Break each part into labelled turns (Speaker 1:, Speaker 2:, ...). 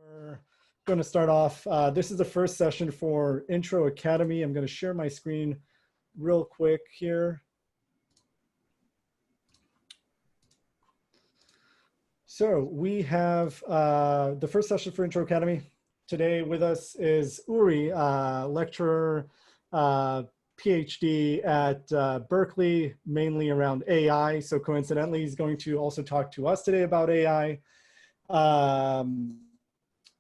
Speaker 1: We're going to start off. This is the first session for Intro Academy. I'm going to share my screen real quick here. So we have the first session for Intro Academy. Today with us is Uri, lecturer, PhD at Berkeley, mainly around AI. So coincidentally, he's going to also talk to us today about AI.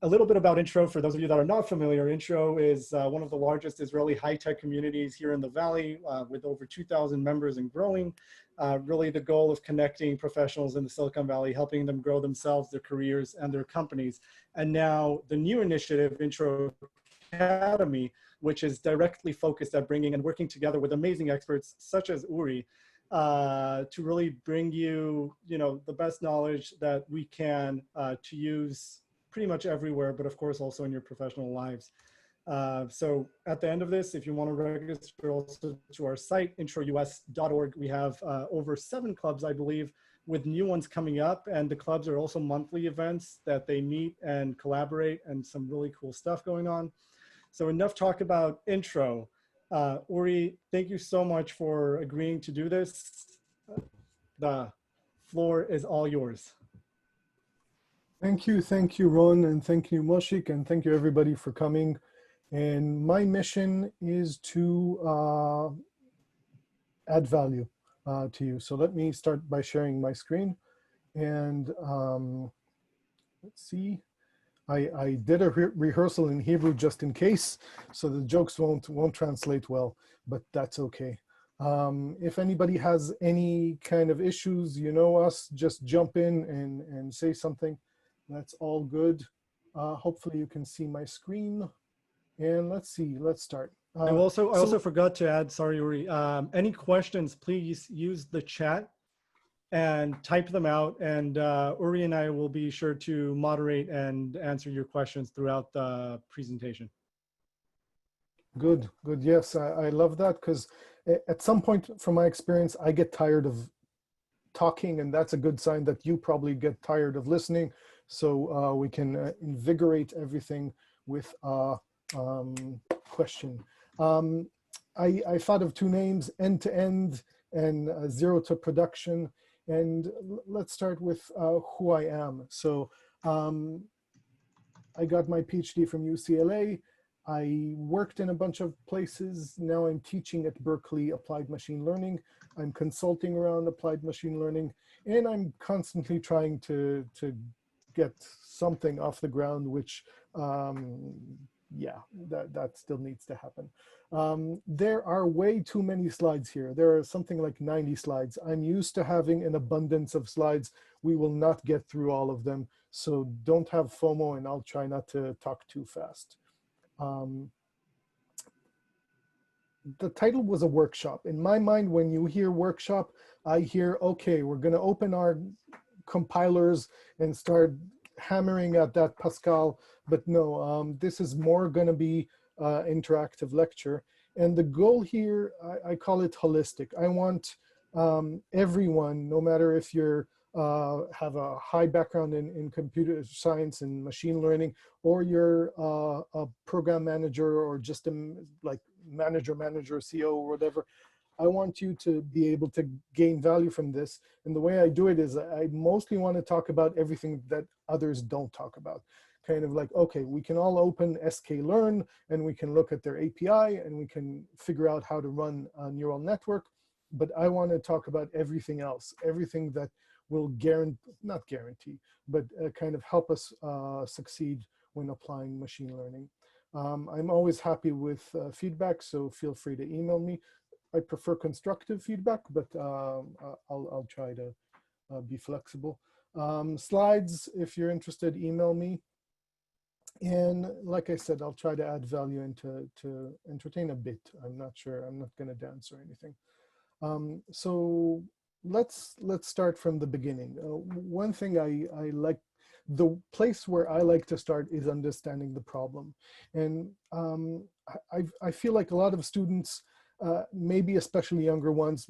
Speaker 1: A little bit about Intro, for those of you that are not familiar. Intro is one of the largest Israeli high-tech communities here in the Valley with over 2,000 members and growing. Really the goal of connecting professionals in the Silicon Valley, helping them grow themselves, their careers, and their companies. And now the new initiative, Intro Academy, which is directly focused at bringing and working together with amazing experts such as Uri to really bring you, the best knowledge that we can to use pretty much everywhere, but of course also in your professional lives. So at the end of this, if you want to register also to our site, introus.org, we have over 7 clubs, I believe, with new ones coming up. And the clubs are also monthly events that they meet and collaborate, and some really cool stuff going on. So enough talk about Intro. Uri, thank you so much for agreeing to do this. The floor is all yours.
Speaker 2: Thank you, Ron, and thank you, Moshik, and thank you, everybody, for coming. And my mission is to add value to you. So let me start by sharing my screen. And let's see. I did a rehearsal in Hebrew just in case, so the jokes won't translate well, but that's okay. If anybody has any kind of issues, you know us, just jump in and say something. That's all good. Hopefully you can see my screen. And let's see, let's start.
Speaker 1: I also forgot to add, sorry, Uri, any questions, please use the chat and type them out. And Uri and I will be sure to moderate and answer your questions throughout the presentation.
Speaker 2: Good. Yes, I love that, because at some point from my experience, I get tired of talking, and that's a good sign that you probably get tired of listening. So we can invigorate everything with a question. I thought of 2 names, end-to-end and zero to production. And let's start with who I am. So I got my PhD from UCLA. I worked in a bunch of places. Now I'm teaching at Berkeley applied machine learning. I'm consulting around applied machine learning, and I'm constantly trying to get something off the ground, which, yeah, that still needs to happen. There are way too many slides here. There are something like 90 slides. I'm used to having an abundance of slides. We will not get through all of them, so don't have FOMO, and I'll try not to talk too fast. The title was a workshop. In my mind, when you hear workshop, I hear, okay, we're going to open our compilers and start hammering at that Pascal, but no, this is more going to be interactive lecture. And the goal here, I call it holistic. I want everyone, no matter if you're have a high background in computer science and machine learning, or you're a program manager, or just like manager, CEO, or whatever. I want you to be able to gain value from this. And the way I do it is I mostly want to talk about everything that others don't talk about. Kind of like, okay, we can all open sklearn and we can look at their API and we can figure out how to run a neural network. But I want to talk about everything else, everything that will not guarantee, but kind of help us succeed when applying machine learning. I'm always happy with feedback, so feel free to email me. I prefer constructive feedback, but I'll try to be flexible. Slides, if you're interested, email me. And like I said, I'll try to add value and to entertain a bit. I'm not sure, I'm not going to dance or anything. So let's start from the beginning. One thing I like, the place where I like to start is understanding the problem. And I feel like a lot of students, maybe especially younger ones,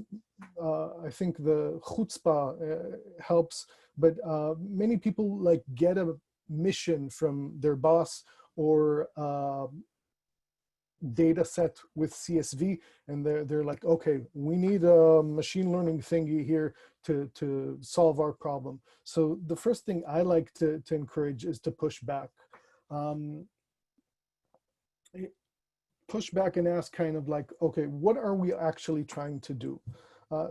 Speaker 2: I think the chutzpah helps, but many people like get a mission from their boss or data set with CSV, and they're like, okay, we need a machine learning thingy here to solve our problem. So the first thing I like to encourage is to push back. Push back and ask kind of like, okay, what are we actually trying to do?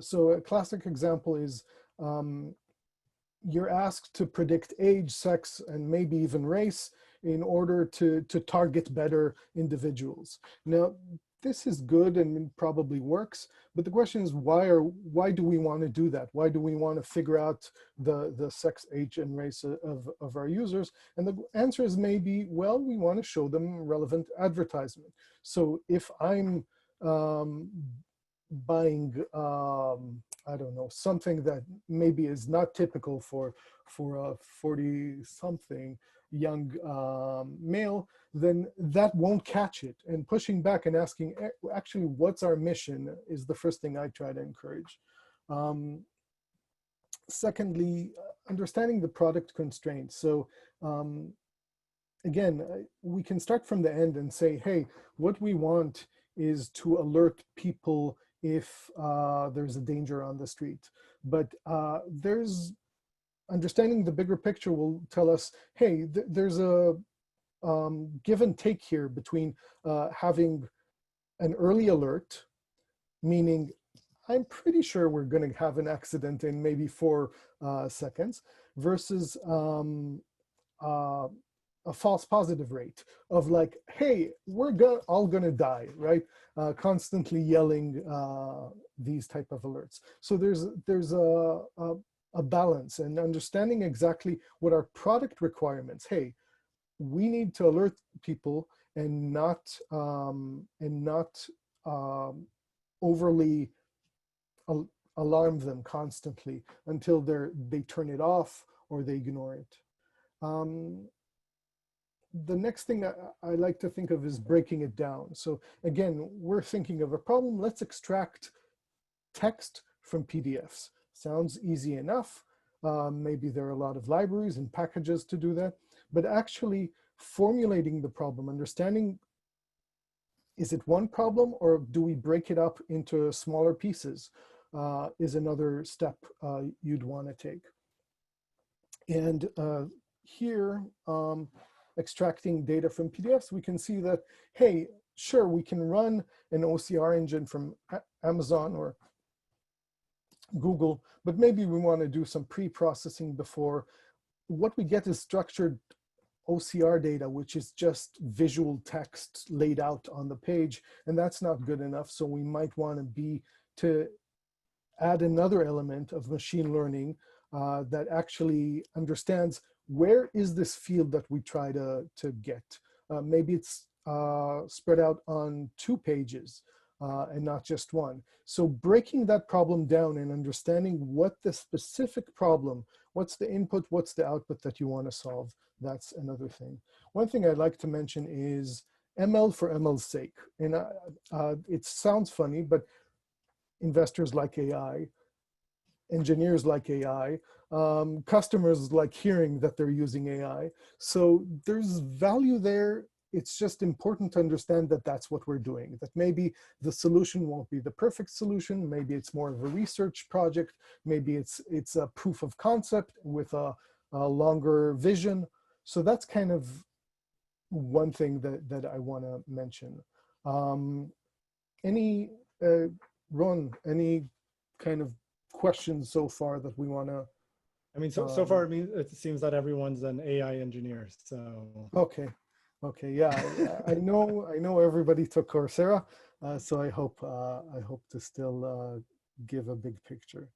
Speaker 2: So a classic example is you're asked to predict age, sex, and maybe even race in order to target better individuals. Now, this is good and probably works, but the question is why do we want to do that? Why do we want to figure out the sex, age, and race of our users? And the answer is maybe, well, we want to show them relevant advertisement. So if I'm buying, I don't know, something that maybe is not typical for a 40-something young male, then that won't catch it. And pushing back and asking, actually, what's our mission is the first thing I try to encourage. Secondly, understanding the product constraints. So again, we can start from the end and say, hey, what we want is to alert people if there's a danger on the street. But understanding the bigger picture will tell us, hey, there's a give and take here between having an early alert, meaning I'm pretty sure we're going to have an accident in maybe 4 seconds, versus a false positive rate of like, hey, we're all gonna die, right? Constantly yelling these type of alerts. So there's a balance and understanding exactly what our product requirements. Hey, we need to alert people and not overly alarm them constantly until they turn it off or they ignore it. The next thing I like to think of is breaking it down. So again, we're thinking of a problem. Let's extract text from PDFs. Sounds easy enough. Maybe there are a lot of libraries and packages to do that, but actually formulating the problem, understanding, is it one problem or do we break it up into smaller pieces, is another step you'd want to take. And here, extracting data from PDFs, we can see that, hey, sure, we can run an OCR engine from Amazon or Google, but maybe we want to do some pre-processing before. What we get is structured OCR data, which is just visual text laid out on the page, and that's not good enough. So we might want to add another element of machine learning that actually understands where is this field that we try to get. Maybe it's spread out on 2 pages and not just one. So breaking that problem down and understanding what the specific problem, what's the input, what's the output that you want to solve, that's another thing. One thing I'd like to mention is ML for ML's sake. And it sounds funny, but investors like AI, engineers like AI, customers like hearing that they're using AI. So there's value there. It's just important to understand that that's what we're doing, that maybe the solution won't be the perfect solution. Maybe it's more of a research project. Maybe it's a proof of concept with a longer vision. So that's kind of one thing that I want to mention. Ron, any kind of questions so far that we want to?
Speaker 1: I mean, so far it seems that everyone's an AI engineer. So
Speaker 2: okay, yeah, I know everybody took Coursera, so I hope to still give a big picture.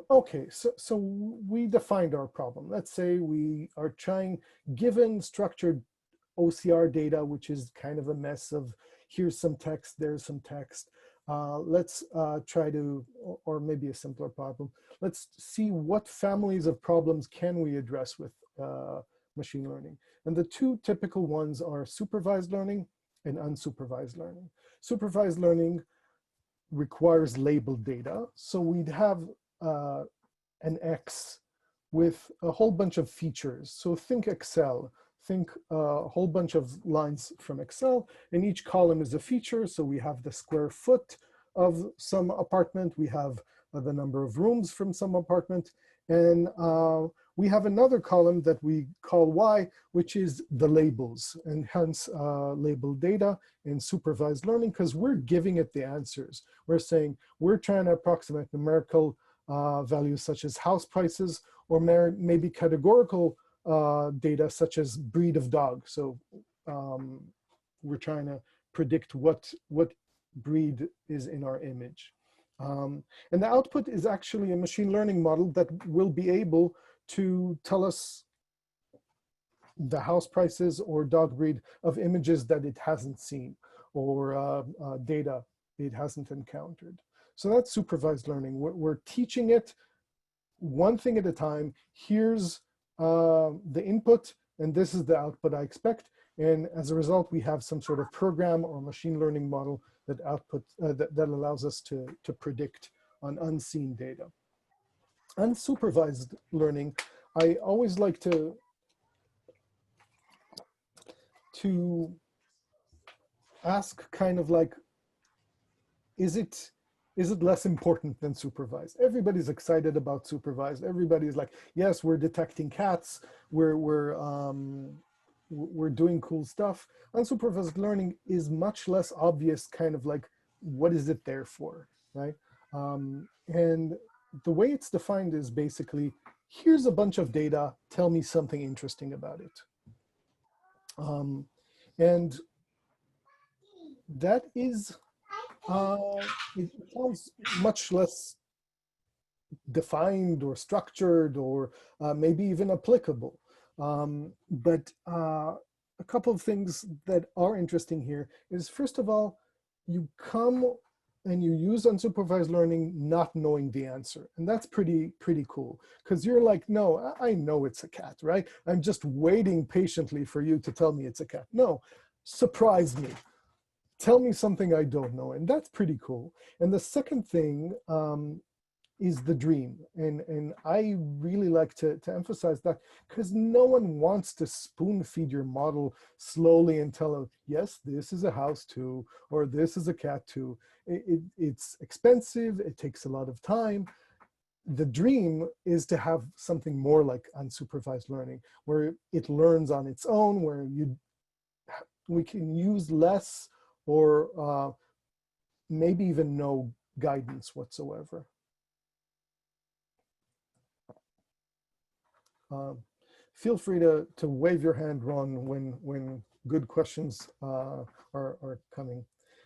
Speaker 2: Okay, so we defined our problem. Let's say we are trying, given structured OCR data, which is kind of a mess of here's some text, there's some text. Let's try to, or maybe a simpler problem, let's see what families of problems can we address with machine learning. And the 2 typical ones are supervised learning and unsupervised learning. Supervised learning requires labeled data. So we'd have an X with a whole bunch of features. So think Excel, think a whole bunch of lines from Excel, and each column is a feature. So we have the square foot of some apartment, we have the number of rooms from some apartment, and we have another column that we call Y, which is the labels, and hence labeled data in supervised learning, because we're giving it the answers. We're saying we're trying to approximate numerical values such as house prices, or maybe categorical data such as breed of dog. So we're trying to predict what breed is in our image. And the output is actually a machine learning model that will be able to tell us the house prices or dog breed of images that it hasn't seen, or data it hasn't encountered. So that's supervised learning. We're teaching it one thing at a time. Here's the input, and this is the output I expect. And as a result, we have some sort of program or machine learning model that that allows us to predict on unseen data. Unsupervised learning, I always like to ask kind of like, is it less important than supervised? Everybody's excited about supervised. Everybody's like, yes, we're detecting cats. We're doing cool stuff. Unsupervised learning is much less obvious, kind of like, what is it there for, right? And the way it's defined is basically, here's a bunch of data, tell me something interesting about it. And that is, it sounds much less defined or structured, or maybe even applicable. But a couple of things that are interesting here is, first of all, you come and you use unsupervised learning not knowing the answer. And that's pretty cool, because you're like, no, I know it's a cat, right? I'm just waiting patiently for you to tell me it's a cat. No, surprise me. Tell me something I don't know. And that's pretty cool. And the second thing is the dream. And I really like to emphasize that, because no one wants to spoon feed your model slowly and tell it, yes, this is a house too, or this is a cat too. It's expensive, it takes a lot of time. The dream is to have something more like unsupervised learning, where it learns on its own, where we can use less or maybe even no guidance whatsoever. Feel free to wave your hand, Ron, when good questions are coming.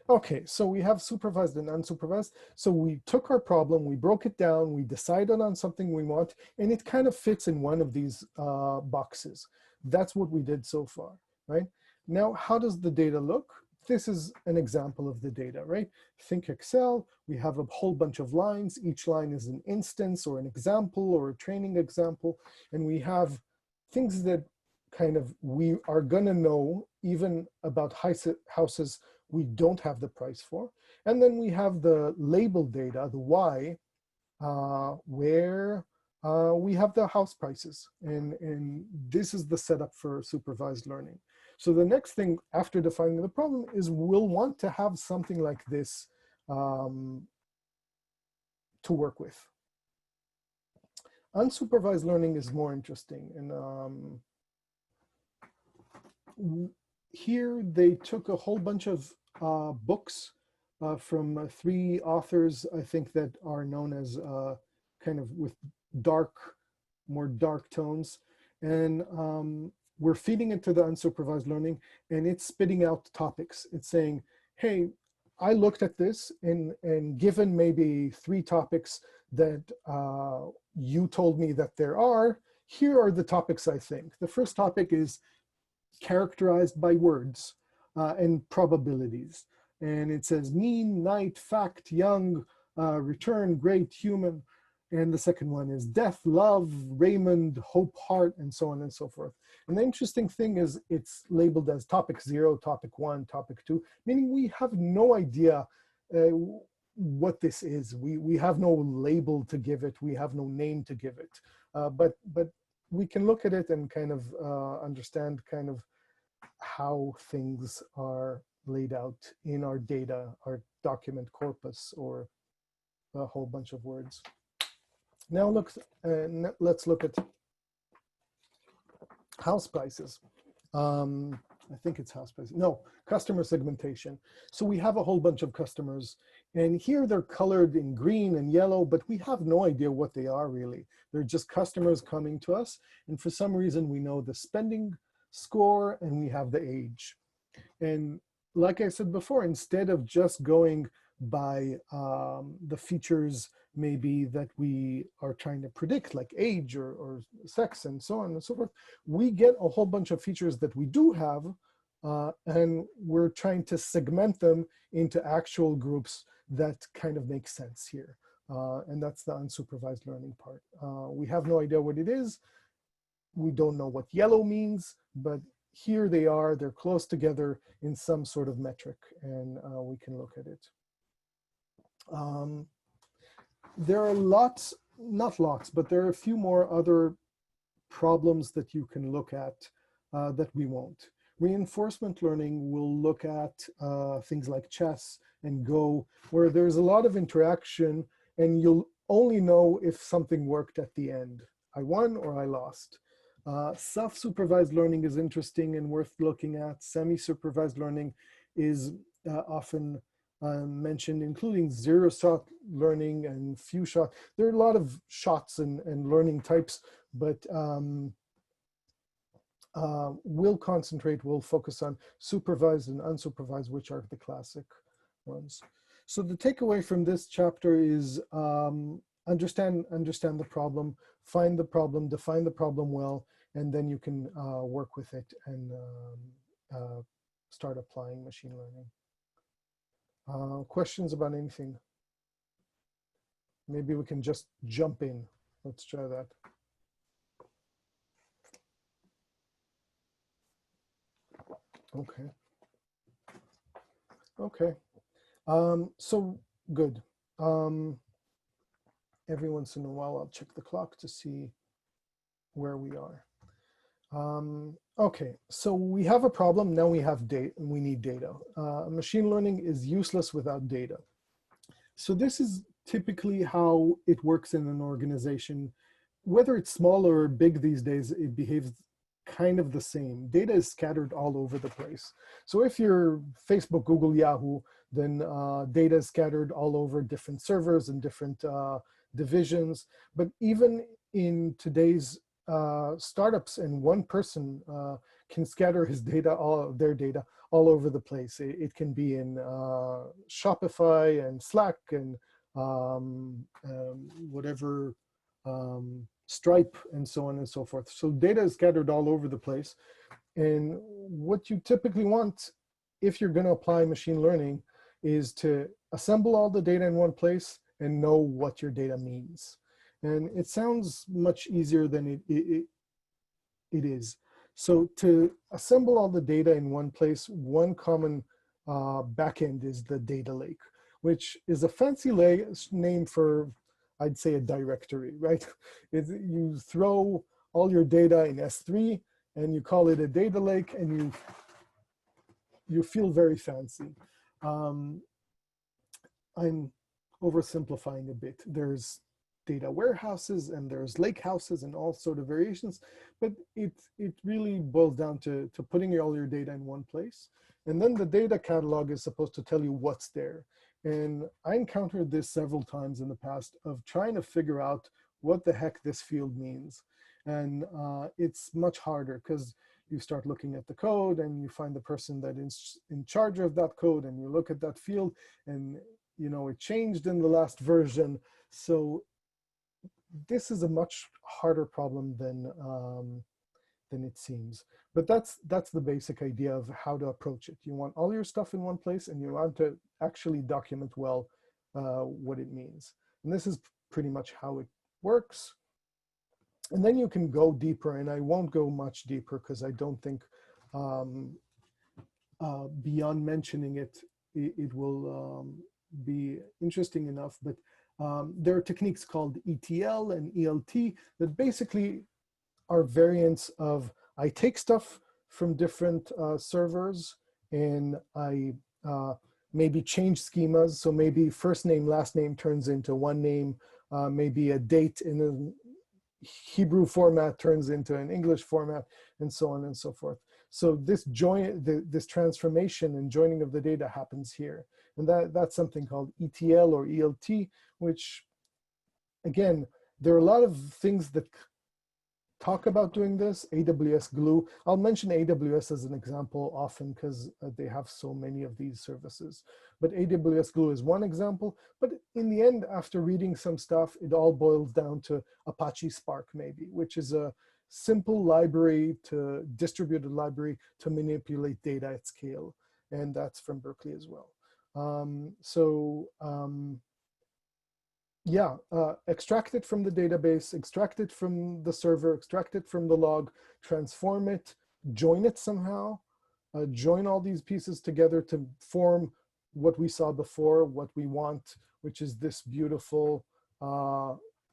Speaker 2: Okay, so we have supervised and unsupervised. So we took our problem, we broke it down, we decided on something we want, and it kind of fits in one of these boxes. That's what we did so far, right? Now, how does the data look? This is an example of the data, right? Think Excel, we have a whole bunch of lines. Each line is an instance or an example or a training example. And we have things that kind of we are gonna know even about houses we don't have the price for. And then we have the label data, the Y, where we have the house prices. And this is the setup for supervised learning. So the next thing after defining the problem is we'll want to have something like this to work with. Unsupervised learning is more interesting. And here they took a whole bunch of books from 3 authors, I think, that are known as kind of with more dark tones. And we're feeding it to the unsupervised learning, and it's spitting out topics. It's saying, hey, I looked at this, and given maybe 3 topics that you told me that there are, here are the topics I think. The first topic is characterized by words and probabilities. And it says mean, night, fact, young, return, great, human. And the second one is death, love, Raymond, hope, heart, and so on and so forth. And the interesting thing is it's labeled as topic 0, topic 1, topic 2, meaning we have no idea what this is. We have no label to give it. We have no name to give it. But we can look at it and kind of understand kind of how things are laid out in our data, our document corpus, or a whole bunch of words. Now let's look at house prices. I think it's house prices. No, customer segmentation. So we have a whole bunch of customers, and here they're colored in green and yellow, but we have no idea what they are really. They're just customers coming to us, and for some reason we know the spending score and we have the age. And like I said before, instead of just going by the features maybe that we are trying to predict, like age or sex and so on and so forth, we get a whole bunch of features that we do have, and we're trying to segment them into actual groups that kind of make sense here. And that's the unsupervised learning part. We have no idea what it is. We don't know what yellow means, but here they are, they're close together in some sort of metric, and we can look at it. There are lots, not lots, but there are a few more other problems that you can look at that we won't. Reinforcement learning will look at things like chess and Go, where there's a lot of interaction and you'll only know if something worked at the end. I won or I lost. Self-supervised learning is interesting and worth looking at. Semi-supervised learning is often mentioned, including zero-shot learning and few-shot. There are a lot of shots and learning types, but we'll focus on supervised and unsupervised, which are the classic ones. So the takeaway from this chapter is understand the problem, find the problem, define the problem well, and then you can work with it and start applying machine learning. Questions about anything? Maybe we can just jump in. Let's try that. Okay. Okay. So good. Every once in a while, I'll check the clock to see where we are. Okay, so we have a problem. Now we have data. We need data. Machine learning is useless without data. So this is typically how it works in an organization. Whether it's small or big these days, it behaves kind of the same. Data is scattered all over the place. So if you're Facebook, Google, Yahoo, then data is scattered all over different servers and different divisions. But even in today's startups, and one person can scatter his data, their data, all over the place. It can be in Shopify and Slack and whatever, Stripe and so on and so forth. So data is scattered all over the place. And what you typically want, if you're going to apply machine learning, is to assemble all the data in one place and know what your data means. And it sounds much easier than it is. So to assemble all the data in one place, one common backend is the data lake, which is a fancy name for, I'd say, a directory, right? You throw all your data in S3 and you call it a data lake, and you feel very fancy. I'm oversimplifying a bit. There's data warehouses and there's lake houses and all sort of variations, but it really boils down to putting all your data in one place. And then the data catalog is supposed to tell you what's there. And I encountered this several times in the past of trying to figure out what the heck this field means. And it's much harder because you start looking at the code and you find the person that is in charge of that code, and you look at that field and it changed in the last version. So this is a much harder problem than it seems. But that's the basic idea of how to approach it. You want all your stuff in one place, and you want to actually document well what it means. And this is pretty much how it works. And then you can go deeper, and I won't go much deeper because I don't think beyond mentioning it, it will be interesting enough, but there are techniques called ETL and ELT that basically are variants of, I take stuff from different servers and I maybe change schemas. So maybe first name, last name turns into one name, maybe a date in a Hebrew format turns into an English format, and so on and so forth. So this this transformation and joining of the data happens here. And that's something called ETL or ELT, which again, there are a lot of things that talk about doing this. AWS Glue. I'll mention AWS as an example often because they have so many of these services. But AWS Glue is one example. But in the end, after reading some stuff, it all boils down to Apache Spark maybe, which is a simple library to distributed library to manipulate data at scale. And that's from Berkeley as well. Yeah, extract it from the database, extract it from the server, extract it from the log, transform it, join it somehow, join all these pieces together to form what we saw before, what we want, which is this beautiful,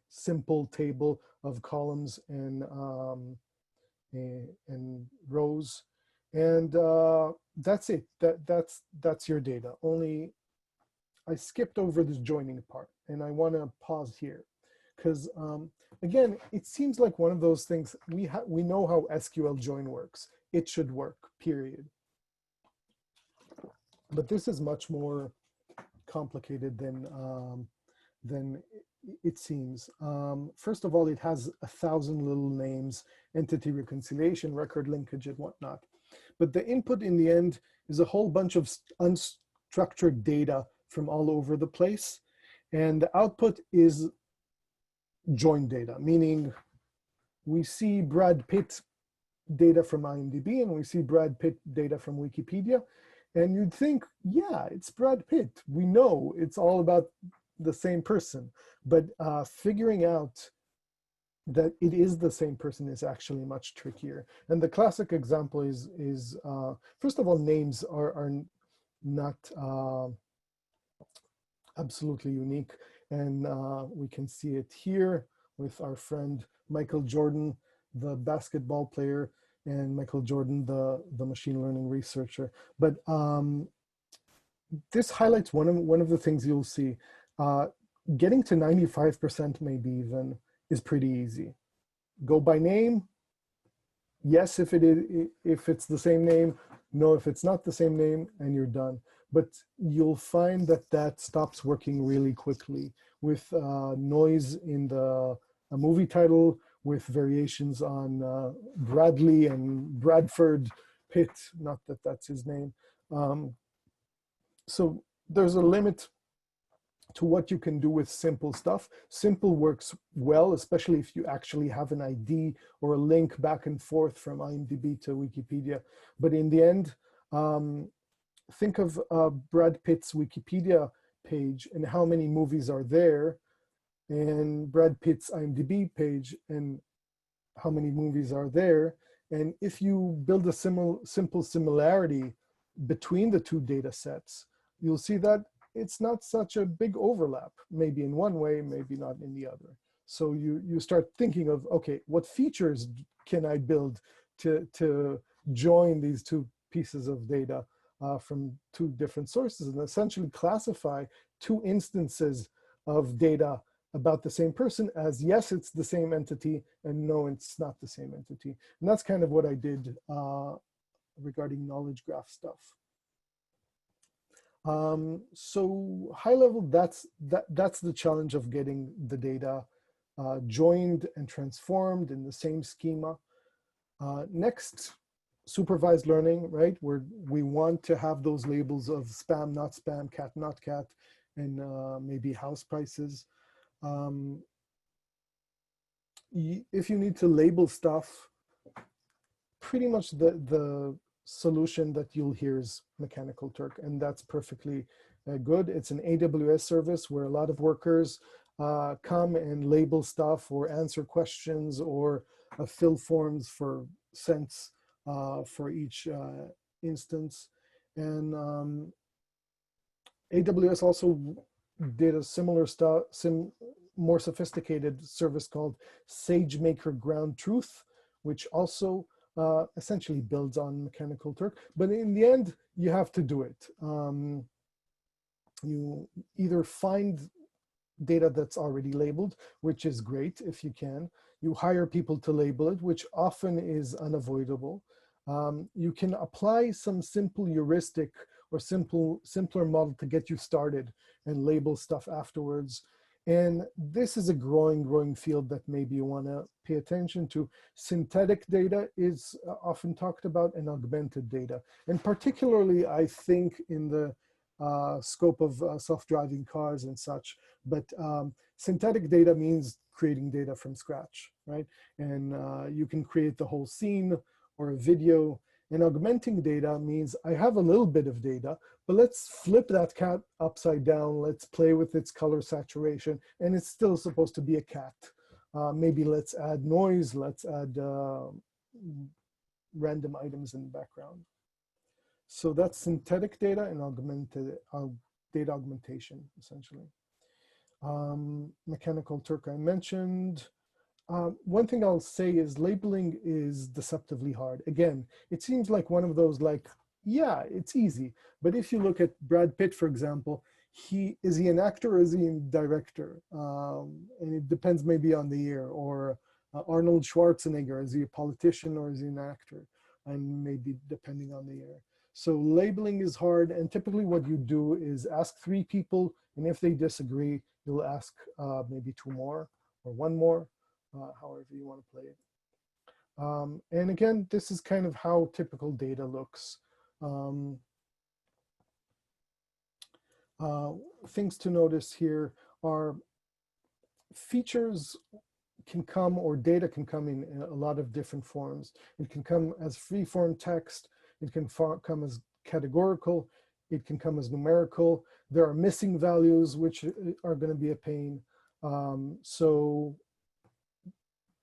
Speaker 2: simple table of columns and rows. And that's it. That's your data. Only I skipped over this joining part, and I want to pause here because, again, it seems like one of those things, we know how SQL join works. It should work, period. But this is much more complicated than it seems. First of all, it has 1,000 little names, entity reconciliation, record linkage, and whatnot. But the input in the end is a whole bunch of unstructured data from all over the place. And the output is joined data, meaning we see Brad Pitt data from IMDb and we see Brad Pitt data from Wikipedia. And you'd think, yeah, it's Brad Pitt. We know it's all about the same person. But figuring out that it is the same person is actually much trickier. And the classic example is first of all, names are not absolutely unique. And we can see it here with our friend Michael Jordan, the basketball player, and Michael Jordan, the machine learning researcher. But this highlights one of the things you'll see. Getting to 95% maybe even is pretty easy. Go by name. Yes, if it's the same name. No, if it's not the same name, and you're done. But you'll find that stops working really quickly with noise in the movie title, with variations on Bradley and Bradford Pitt, not that that's his name. So there's a limit to what you can do with simple stuff. Simple works well, especially if you actually have an ID or a link back and forth from IMDb to Wikipedia. But in the end, think of Brad Pitt's Wikipedia page and how many movies are there, and Brad Pitt's IMDb page and how many movies are there. And if you build a simple similarity between the two data sets, you'll see that it's not such a big overlap, maybe in one way, maybe not in the other. So you start thinking of, okay, what features can I build to join these two pieces of data from two different sources and essentially classify two instances of data about the same person as, yes, it's the same entity, and no, it's not the same entity. And that's kind of what I did regarding knowledge graph stuff. So high level, that's the challenge of getting the data joined and transformed in the same schema. Next, supervised learning, right? Where we want to have those labels of spam, not spam, cat, not cat, and maybe house prices. If you need to label stuff, pretty much the solution that you'll hear is Mechanical Turk, and that's perfectly good. It's an AWS service where a lot of workers come and label stuff or answer questions or fill forms for cents for each instance. And AWS also did a similar stuff, more sophisticated service called SageMaker Ground Truth, which also essentially builds on Mechanical Turk. But in the end, you have to do it. You either find data that's already labeled, which is great if you can. You hire people to label it, which often is unavoidable. You can apply some simple heuristic or simpler model to get you started and label stuff afterwards. And this is a growing field that maybe you want to pay attention to. Synthetic data is often talked about, and augmented data. And particularly, I think, in the scope of self-driving cars and such. But synthetic data means creating data from scratch, right? And you can create the whole scene or a video. And augmenting data means I have a little bit of data, but let's flip that cat upside down. Let's play with its color saturation. And it's still supposed to be a cat. Maybe let's add noise. Let's add random items in the background. So that's synthetic data and augmented data augmentation, essentially. Mechanical Turk I mentioned. One thing I'll say is labeling is deceptively hard. Again, it seems like one of those like, yeah, it's easy. But if you look at Brad Pitt, for example, is he an actor or is he a director? And it depends maybe on the year. Or Arnold Schwarzenegger, is he a politician or is he an actor? And maybe depending on the year. So labeling is hard, and typically what you do is ask 3 people, and if they disagree, you'll ask maybe 2 more or 1 more, however you want to play it. And again, this is kind of how typical data looks. Things to notice here are features can come, or data can come in a lot of different forms. It can come as free-form text. It can come as categorical. It can come as numerical. There are missing values, which are going to be a pain. So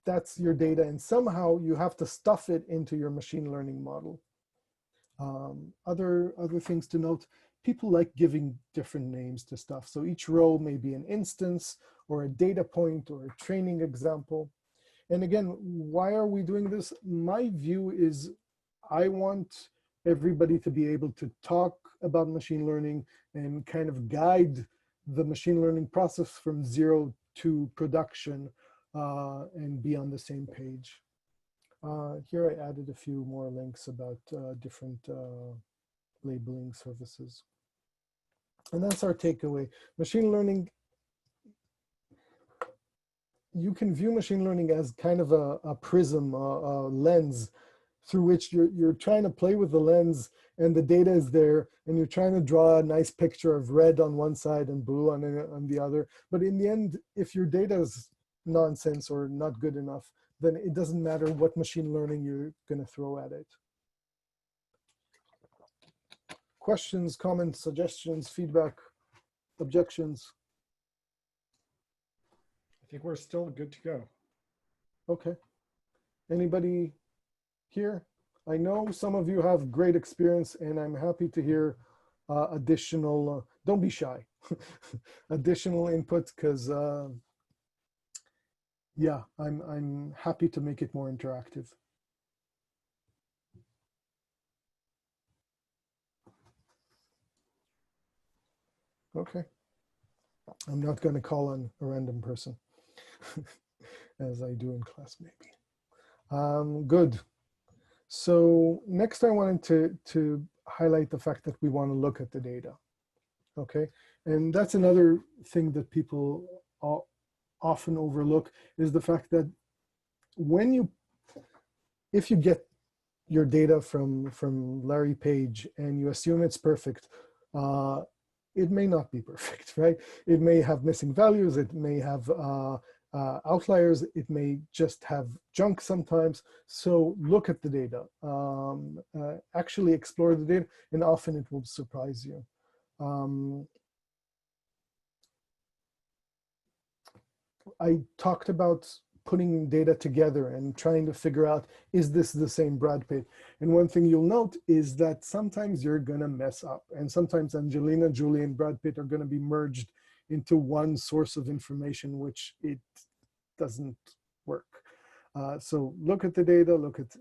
Speaker 2: that's your data. And somehow you have to stuff it into your machine learning model. Other things to note, people like giving different names to stuff. So each row may be an instance or a data point or a training example. And again, why are we doing this? My view is I want everybody to be able to talk about machine learning and kind of guide the machine learning process from 0 to production and be on the same page. Here I added a few more links about different labeling services. And that's our takeaway. Machine learning, you can view machine learning as kind of a prism, a lens through which you're trying to play with the lens, and the data is there, and you're trying to draw a nice picture of red on one side and blue on the other. But in the end, if your data is nonsense or not good enough, then it doesn't matter what machine learning you're going to throw at it. Questions, comments, suggestions, feedback, objections?
Speaker 1: I think we're still good to go.
Speaker 2: Okay. Anybody here? I know some of you have great experience, and I'm happy to hear additional, don't be shy, additional input, because yeah, I'm happy to make it more interactive. Okay. I'm not going to call on a random person as I do in class, maybe. Good. So next I wanted to highlight the fact that we want to look at the data. Okay. And that's another thing that people often overlook, is the fact that if you get your data from Larry Page and you assume it's perfect, it may not be perfect, right? It may have missing values. It may have outliers. It may just have junk sometimes. So look at the data. Actually explore the data, and often it will surprise you. I talked about putting data together and trying to figure out, is this the same Brad Pitt? And one thing you'll note is that sometimes you're gonna mess up, and sometimes Angelina Jolie and Brad Pitt are gonna be merged into one source of information, which it doesn't work. So look at the data, look at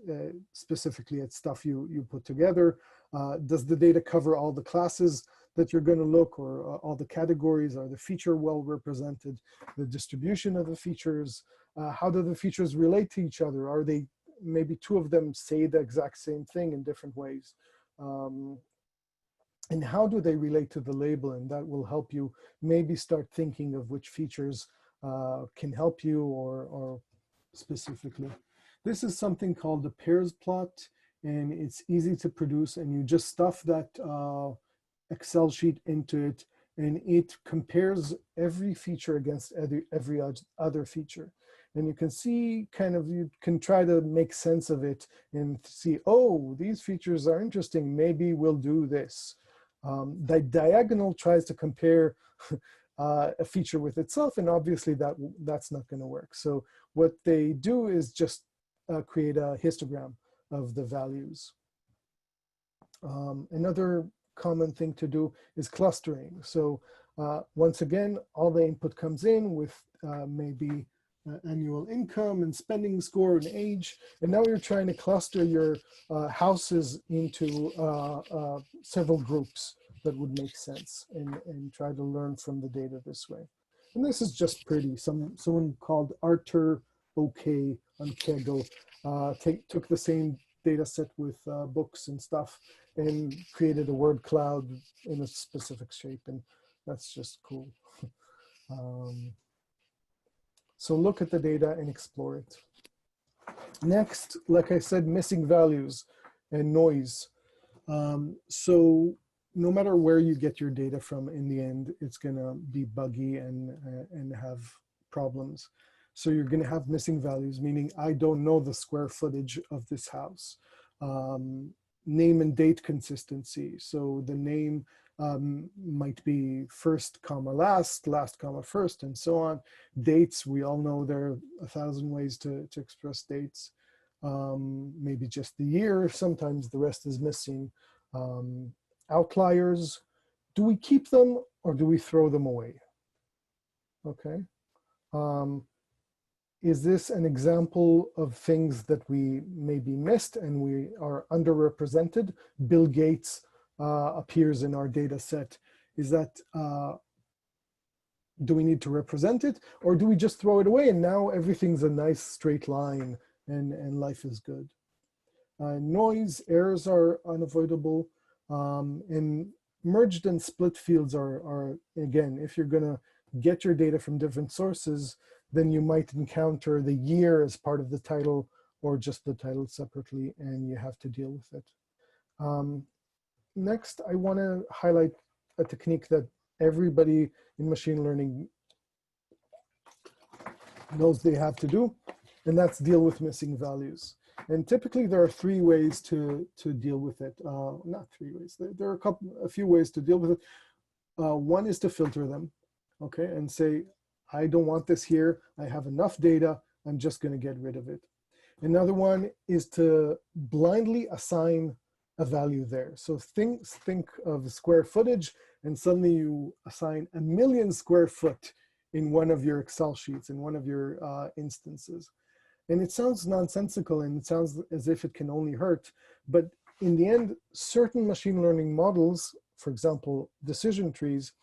Speaker 2: specifically at stuff you put together. Does the data cover all the classes that you're going to look, or all the categories? Are the feature well represented? The distribution of the features? How do the features relate to each other? Are they, maybe two of them say the exact same thing in different ways? And how do they relate to the label? And that will help you maybe start thinking of which features can help you, or specifically. This is something called the pairs plot, and it's easy to produce, and you just stuff that Excel sheet into it, and it compares every feature against every other feature. And you can see kind of, you can try to make sense of it and see, oh, these features are interesting, maybe we'll do this. The diagonal tries to compare a feature with itself, and obviously that's not going to work. So what they do is just create a histogram of the values. Another common thing to do is clustering. So once again, all the input comes in with maybe annual income and spending score and age, and now you're trying to cluster your houses into several groups that would make sense, and try to learn from the data this way. And this is just pretty. Someone called Arthur OK on Kaggle took the same data set with books and stuff and created a word cloud in a specific shape, and that's just cool. So look at the data and explore it. Next, like I said, missing values and noise. So no matter where you get your data from, in the end, it's gonna be buggy and have problems. So you're gonna have missing values, meaning I don't know the square footage of this house. Name and date consistency. So the name might be first comma last, last comma first, and so on. Dates, we all know there are 1,000 ways to express dates. Maybe just the year, sometimes the rest is missing. Outliers, do we keep them or do we throw them away? Okay. Is this an example of things that we maybe missed and we are underrepresented? Bill Gates appears in our data set. Is that, do we need to represent it, or do we just throw it away and now everything's a nice straight line and life is good? Noise, errors are unavoidable, and merged and split fields are, again, if you're gonna get your data from different sources, then you might encounter the year as part of the title or just the title separately, and you have to deal with it. Next, I want to highlight a technique that everybody in machine learning knows they have to do, and that's deal with missing values. And typically there are three ways to deal with it. Not three ways, there are a few ways to deal with it. One is to filter them, okay, and say, I don't want this here. I have enough data. I'm just going to get rid of it. Another one is to blindly assign a value there. So think of square footage, and suddenly you assign 1,000,000 square foot in one of your Excel sheets, in one of your instances. And it sounds nonsensical and it sounds as if it can only hurt. But in the end, certain machine learning models, for example, decision trees,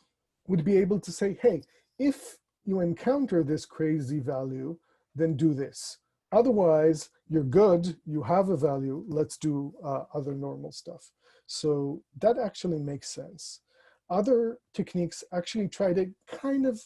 Speaker 2: would be able to say, hey, if you encounter this crazy value, then do this. Otherwise, you're good, you have a value, let's do other normal stuff. So that actually makes sense. Other techniques actually try to kind of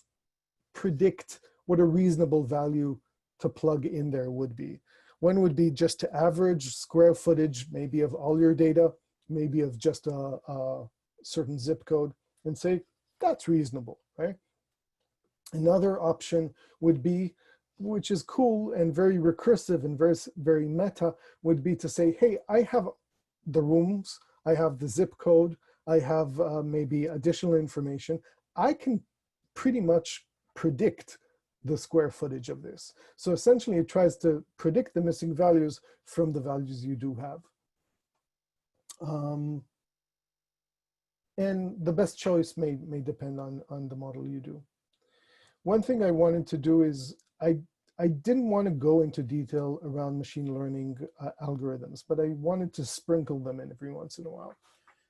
Speaker 2: predict what a reasonable value to plug in there would be. One would be just to average square footage, maybe of all your data, maybe of just a certain zip code, and say, that's reasonable, right? Another option would be, which is cool and very recursive and very meta, would be to say, hey, I have the rooms, I have the zip code, I have maybe additional information. I can pretty much predict the square footage of this. So essentially it tries to predict the missing values from the values you do have. And the best choice may depend on the model you do. One thing I wanted to do is I didn't want to go into detail around machine learning algorithms, but I wanted to sprinkle them in every once in a while.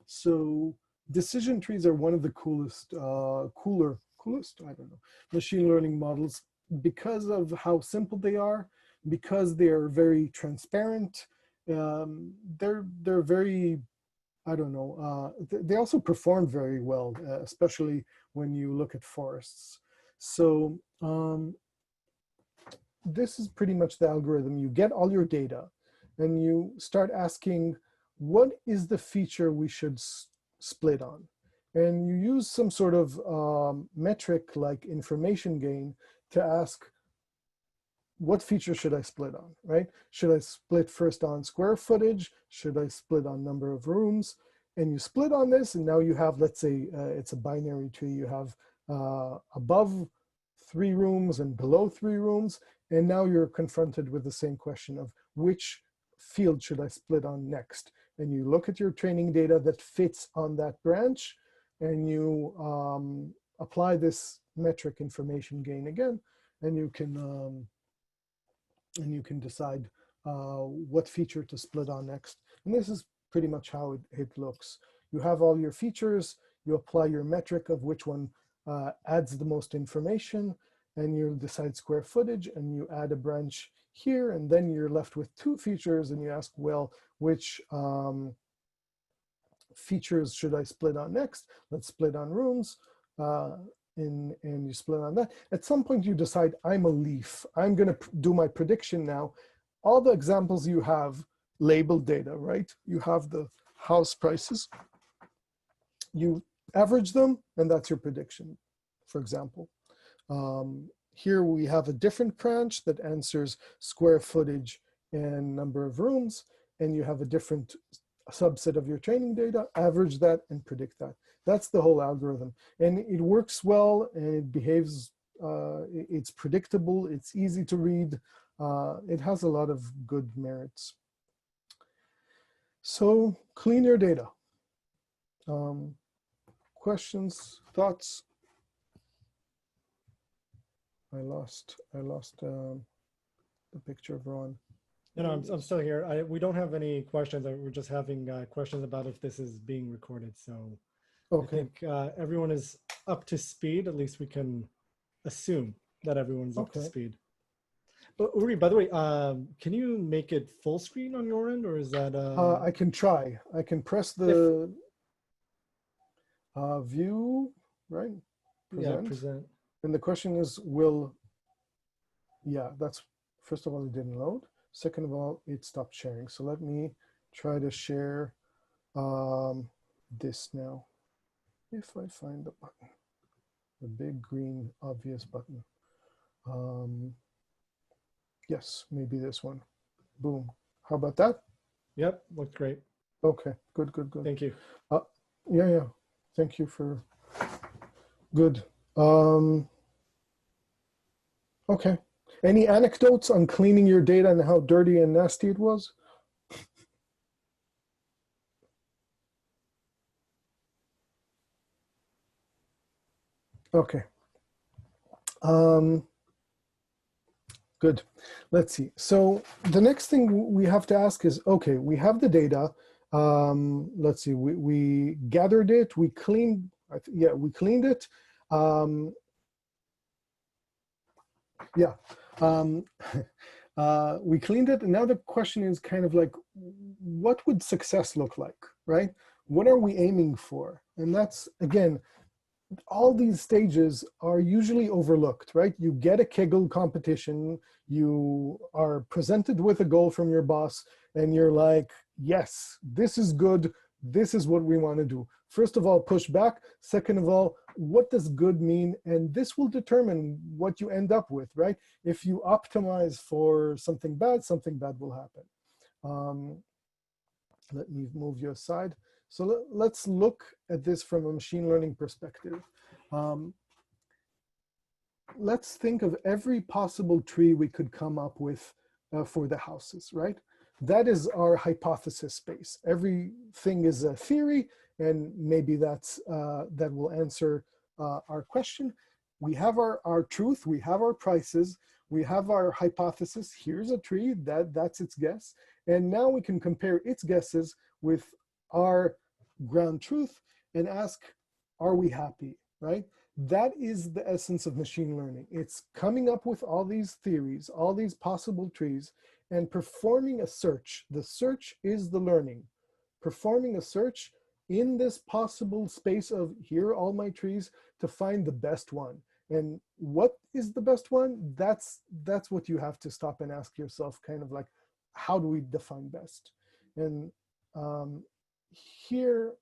Speaker 2: So decision trees are one of the coolest, I don't know, machine learning models because of how simple they are, because they're very transparent. They're very, I don't know, they also perform very well, especially when you look at forests. So this is pretty much the algorithm. You get all your data and you start asking, what is the feature we should split on? And you use some sort of metric like information gain to ask, what feature should I split on, right? Should I split first on square footage? Should I split on number of rooms? And you split on this, and now you have, let's say it's a binary tree. You have above 3 rooms and below 3 rooms. And now you're confronted with the same question of which field should I split on next? And you look at your training data that fits on that branch, and you apply this metric information gain again, and you can decide what feature to split on next. And this is pretty much how it looks. You have all your features, you apply your metric of which one adds the most information, and you decide square footage, and you add a branch here, and then you're left with 2 features, and you ask, well, which features should I split on next? Let's split on rooms, and you split on that. At some point you decide, I'm a leaf. I'm gonna do my prediction now. All the examples you have labeled data, right? You have the house prices. You average them, and that's your prediction, for example. Here we have a different branch that answers square footage and number of rooms, and you have a different subset of your training data, average that and predict that. That's the whole algorithm. And it works well, and it behaves, it's predictable, it's easy to read. It has a lot of good merits. So clean your data. Questions, thoughts? I lost the picture of Ron.
Speaker 1: No, I'm still here. We don't have any questions. We're just having questions about if this is being recorded. So
Speaker 2: okay.
Speaker 1: I think everyone is up to speed. At least we can assume that everyone's up to speed. But Uri, by the way, can you make it full screen on your end, or is that?
Speaker 2: I can try. I can press the view, right?
Speaker 1: Present. Yeah, present.
Speaker 2: And the question is, yeah, that's, first of all, it didn't load. Second of all, it stopped sharing. So let me try to share this now. If I find the button, the big green obvious button. Yes, maybe this one. Boom. How about that?
Speaker 1: Yep, looked great.
Speaker 2: Okay, good.
Speaker 1: Thank you.
Speaker 2: Yeah. Thank you for, good. Okay. Any anecdotes on cleaning your data and how dirty and nasty it was? Okay. Good. Let's see. So the next thing we have to ask is, okay, we have the data. Let's see, we gathered it, we cleaned, we cleaned it. We cleaned it, and now the question is kind of like, what would success look like, right? What are we aiming for? And that's, again, all these stages are usually overlooked, right? You get a Kaggle competition, you are presented with a goal from your boss, and you're like, yes, this is good, this is what we want to do. First of all, push back. Second of all, what does good mean? And this will determine what you end up with, right? If you optimize for something bad will happen. Let me move you aside. So let's look at this from a machine learning perspective. let's think of every possible tree we could come up with for the houses, right? That is our hypothesis space. Everything is a theory, and maybe that will answer our question. We have our truth, we have our prices, we have our hypothesis. Here's a tree, that's its guess. And now we can compare its guesses with our ground truth and ask, are we happy, right? That is the essence of machine learning. It's coming up with all these theories, all these possible trees, and performing a search. The search is the learning. Performing a search in this possible space of here are all my trees to find the best one. And what is the best one? That's what you have to stop and ask yourself, kind of like, how do we define best? And here,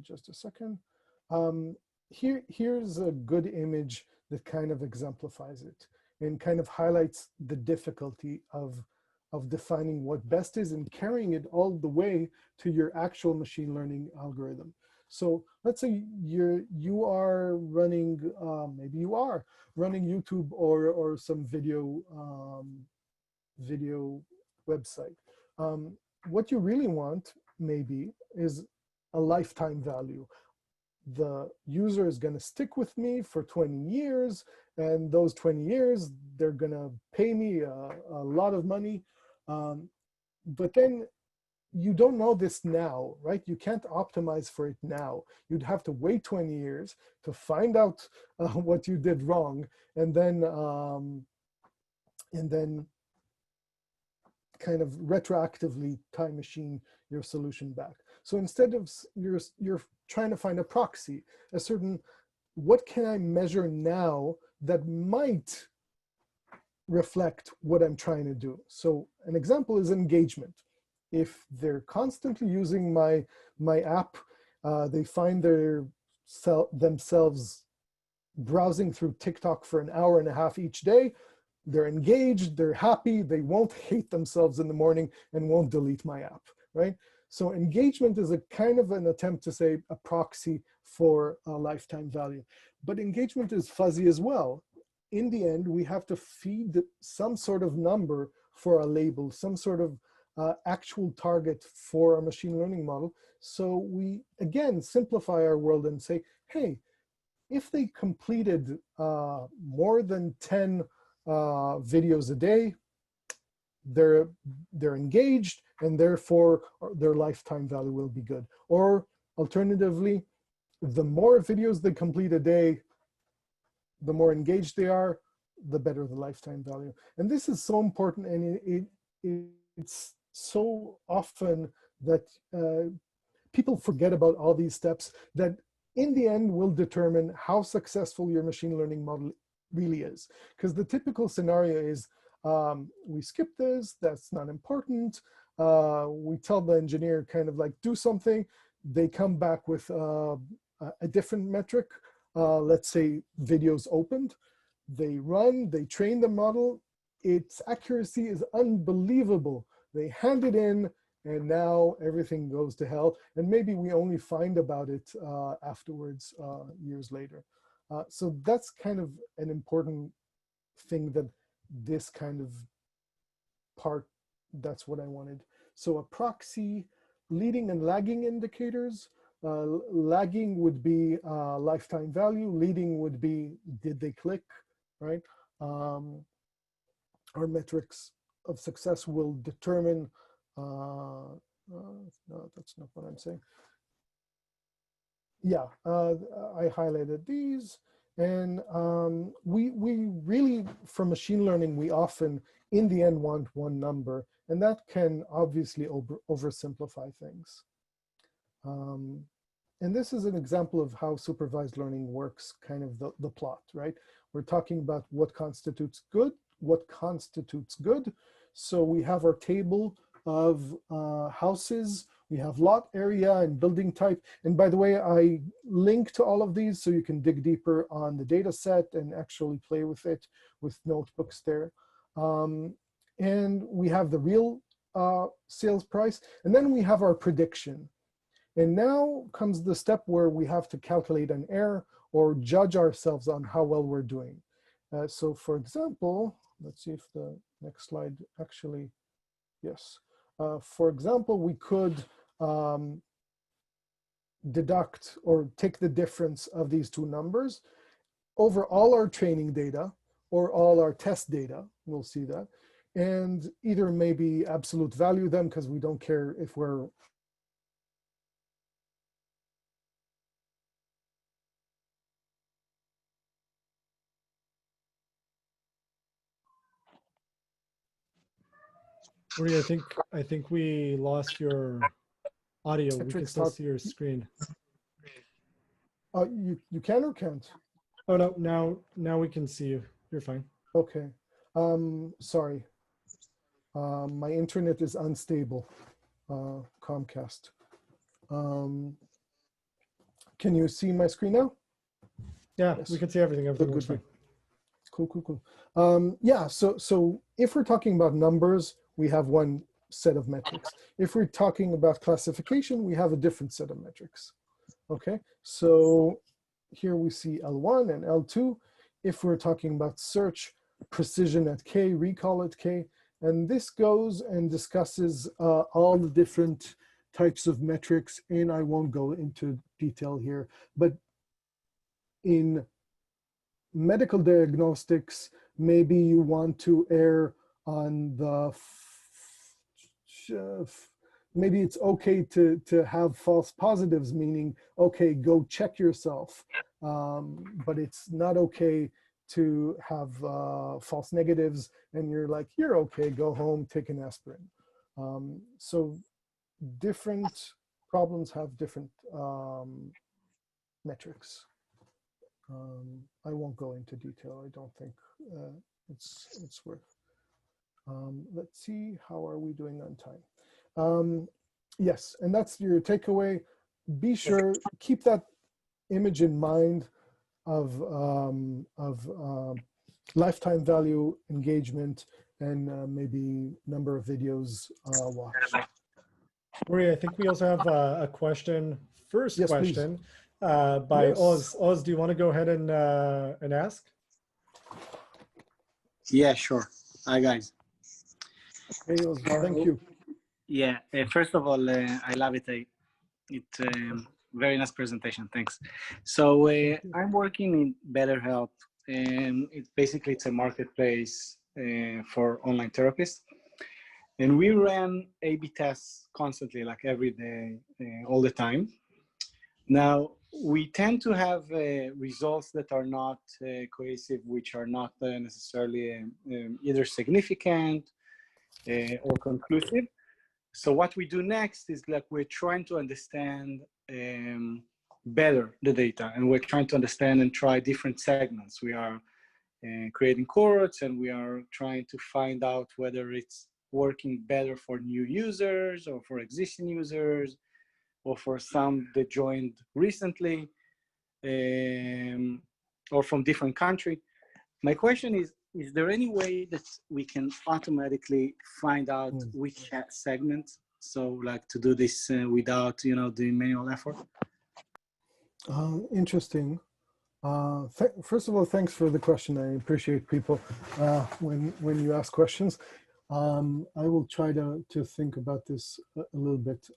Speaker 2: just a second. Here's a good image that kind of exemplifies it and kind of highlights the difficulty of defining what best is and carrying it all the way to your actual machine learning algorithm. So let's say you are running, maybe you are running YouTube or some video website. What you really want maybe is a lifetime value. The user is going to stick with me for 20 years, and those 20 years, they're going to pay me a lot of money. But then you don't know this now, right? You can't optimize for it now. You'd have to wait 20 years to find out what you did wrong, and then kind of retroactively time machine your solution back. So instead of you're trying to find a proxy, a certain, what can I measure now that might reflect what I'm trying to do? So an example is engagement. If they're constantly using my app, they find themselves browsing through TikTok for an hour and a half each day, they're engaged, they're happy, they won't hate themselves in the morning and won't delete my app, right? So engagement is a kind of an attempt to say a proxy for a lifetime value. But engagement is fuzzy as well. In the end, we have to feed some sort of number for a label, some sort of actual target for a machine learning model. So we, again, simplify our world and say, hey, if they completed more than 10 videos a day, they're engaged, and therefore their lifetime value will be good. Or alternatively, the more videos they complete a day, the more engaged they are, the better the lifetime value. And this is so important, and it's so often that people forget about all these steps that in the end will determine how successful your machine learning model really is. Because the typical scenario is, we skip this, that's not important. We tell the engineer kind of like, do something. They come back with a different metric. Let's say videos opened. They run, they train the model. Its accuracy is unbelievable. They hand it in, and now everything goes to hell. And maybe we only find about it afterwards, years later. So that's kind of an important thing, that this kind of part, that's what I wanted. So a proxy, leading and lagging indicators. Lagging would be lifetime value. Leading would be, did they click, right? Our metrics of success will determine, no, that's not what I'm saying. Yeah, I highlighted these. And we really, from machine learning, we often, in the end, want one number. And that can obviously oversimplify things. And this is an example of how supervised learning works, kind of the plot, right? We're talking about what constitutes good. So we have our table of houses. We have lot area and building type. And by the way, I link to all of these so you can dig deeper on the data set and actually play with it with notebooks there. And we have the real sales price. And then we have our prediction. And now comes the step where we have to calculate an error or judge ourselves on how well we're doing. So for example, let's see if the next slide actually, yes. For example, we could deduct or take the difference of these two numbers over all our training data or all our test data, we'll see that, and either maybe absolute value them because we don't care if we're
Speaker 1: Uri, I think we lost your audio. We can
Speaker 2: metrics
Speaker 1: still
Speaker 2: talk.
Speaker 1: see your screen.
Speaker 2: You can or can't?
Speaker 1: Oh no, now we can see you. You're fine.
Speaker 2: Okay. Sorry. My internet is unstable. Comcast. Can you see my screen now?
Speaker 1: Yeah,
Speaker 2: Yes.
Speaker 1: we can see everything. Everything
Speaker 2: Good,
Speaker 1: looks
Speaker 2: good,
Speaker 1: fine.
Speaker 2: Cool. Yeah, so if we're talking about numbers, we have one set of metrics. If we're talking about classification, we have a different set of metrics. Okay, so here we see L1 and L2. If we're talking about search, precision at K, recall at K, and this goes and discusses all the different types of metrics, and I won't go into detail here, but in medical diagnostics, maybe you want to err on the, maybe it's okay to have false positives, meaning, okay, go check yourself. But it's not okay to have false negatives and you're like, you're okay, go home, take an aspirin. So different problems have different metrics. I won't go into detail. I don't think it's worth. Let's see, how are we doing on time? Yes, and that's your takeaway. Be sure, keep that image in mind of lifetime value, engagement, and maybe number of videos watched.
Speaker 1: Uri, I think we also have a question. First
Speaker 2: Yes,
Speaker 1: question by
Speaker 2: Yes.
Speaker 1: Oz. Oz, do you want to go ahead and ask?
Speaker 3: Yeah, sure. Hi, guys.
Speaker 2: Hey, Oz, thank you.
Speaker 3: Yeah, first of all, I love it. It's very nice presentation. Thanks. So I'm working in Better Health, and it's a marketplace for online therapists. And we ran A/B tests constantly, like every day, all the time. Now, we tend to have results that are not cohesive, which are not necessarily either significant or conclusive. So what we do next is like we're trying to understand better the data, and we're trying to understand and try different segments. We are creating cohorts, and we are trying to find out whether it's working better for new users or for existing users or for some that joined recently or from different country. My question is there any way that we can automatically find out which segment? So like to do this without, the manual effort?
Speaker 2: Interesting. First of all, thanks for the question. I appreciate people when you ask questions. I will try to think about this a little bit.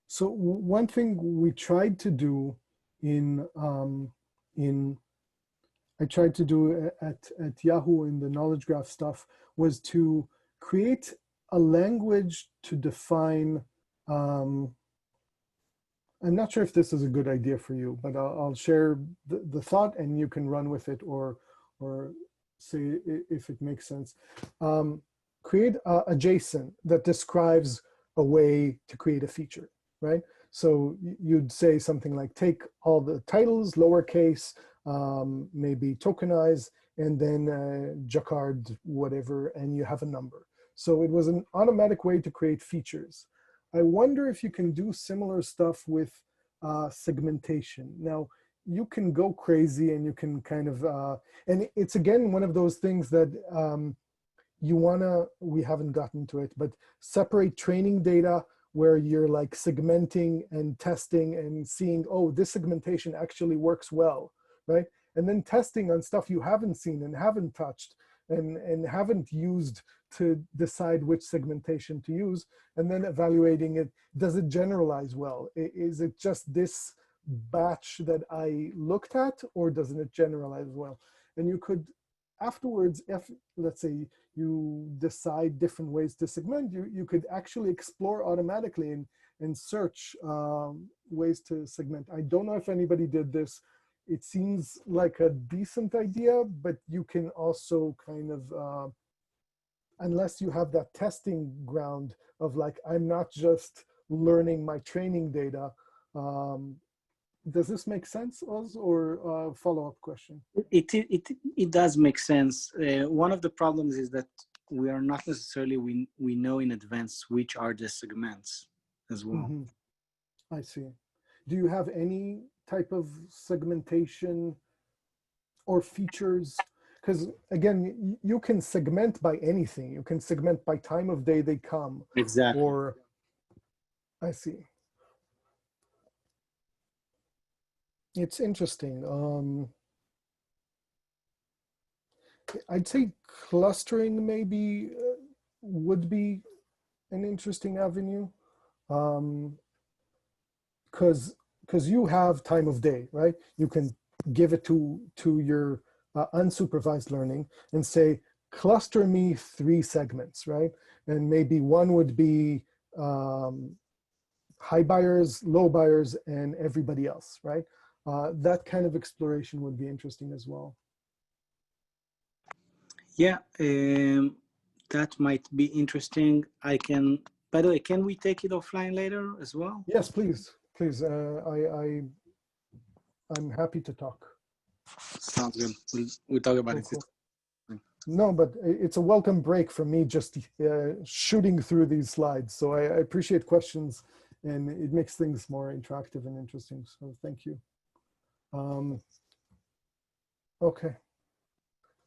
Speaker 2: So one thing we tried to do I tried to do at Yahoo in the knowledge graph stuff was to create a language to define, I'm not sure if this is a good idea for you, but I'll share the thought and you can run with it or say if it makes sense. Create a JSON that describes a way to create a feature, right? So you'd say something like take all the titles, lowercase, maybe tokenize, and then Jacquard, whatever, and you have a number. So it was an automatic way to create features. I wonder if you can do similar stuff with segmentation. Now, you can go crazy and you can kind of, and it's again, one of those things that we haven't gotten to it, but separate training data where you're like segmenting and testing and seeing, oh, this segmentation actually works well, right? and then testing on stuff you haven't seen and haven't touched and haven't used to decide which segmentation to use, and then evaluating it. Does it generalize well? Is it just this batch that I looked at, or doesn't it generalize well? And you could afterwards, if let's say you decide different ways to segment, you could actually explore automatically and search ways to segment. I don't know if anybody did this. It seems like a decent idea, but you can also kind of, unless you have that testing ground of like, I'm not just learning my training data. Does this make sense, Oz, or follow-up question?
Speaker 3: It does make sense. One of the problems is that we are not necessarily, we know in advance which are the segments as well.
Speaker 2: Mm-hmm. I see. Do you have any type of segmentation or features? Because again, you can segment by anything. You can segment by time of day they come.
Speaker 3: Exactly.
Speaker 2: Or, I see. It's interesting. I'd say clustering maybe would be an interesting avenue. Because you have time of day, right? You can give it to your unsupervised learning and say, cluster me 3 segments, right? And maybe one would be high buyers, low buyers, and everybody else, right? That kind of exploration would be interesting as well.
Speaker 3: Yeah, that might be interesting. I can, by the way, can we take it offline later as well?
Speaker 2: Yes, please, please. I'm happy to talk.
Speaker 3: Sounds good. We'll talk about it.
Speaker 2: Cool. No, but it's a welcome break from me just shooting through these slides. So I appreciate questions, and it makes things more interactive and interesting. So thank you. Okay,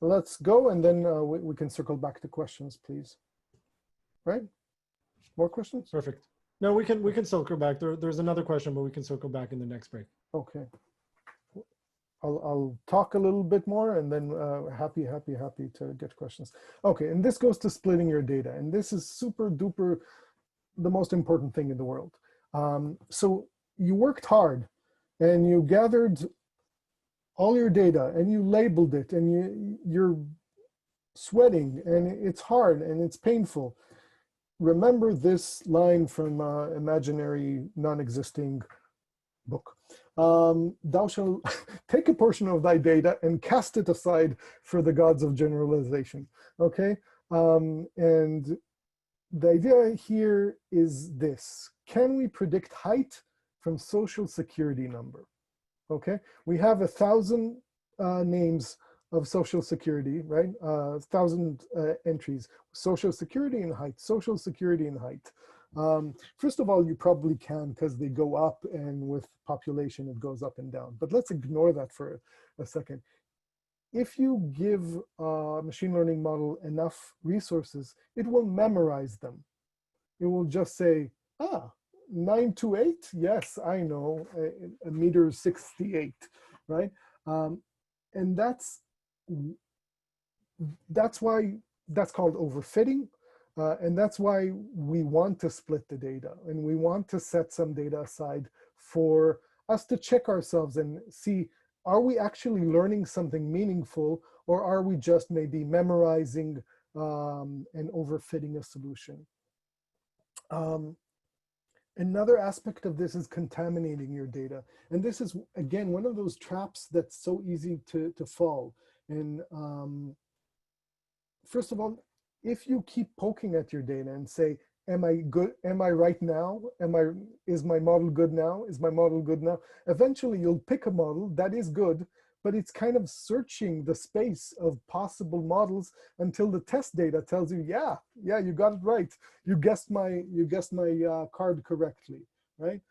Speaker 2: let's go, and then we can circle back to questions, please. Right? More questions?
Speaker 1: Perfect. No, we can circle back. There's another question, but we can circle back in the next break.
Speaker 2: Okay. I'll talk a little bit more, and then happy to get questions. Okay, and this goes to splitting your data, and this is super duper the most important thing in the world. So you worked hard, and you gathered all your data, and you labeled it, and you're sweating, and it's hard, and it's painful. Remember this line from imaginary non-existing book. Thou shalt take a portion of thy data and cast it aside for the gods of generalization. Okay, and the idea here is this: can we predict height from social security number? Okay, we have 1,000 names of social security, right? 1,000 entries: social security and height, social security and height. First of all, you probably can, because they go up, and with population it goes up and down. But let's ignore that for a second. If you give a machine learning model enough resources, it will memorize them. It will just say, 928, yes, I know, a meter 68, right? And that's why that's called overfitting. And that's why we want to split the data, and we want to set some data aside for us to check ourselves and see, are we actually learning something meaningful, or are we just maybe memorizing and overfitting a solution? Another aspect of this is contaminating your data. And this is, again, one of those traps that's so easy to fall. And first of all, if you keep poking at your data and say, am I good? Am I right now? Is my model good now? Is my model good now? Eventually you'll pick a model that is good, but it's kind of searching the space of possible models until the test data tells you, yeah, you got it right. You guessed my card correctly, right?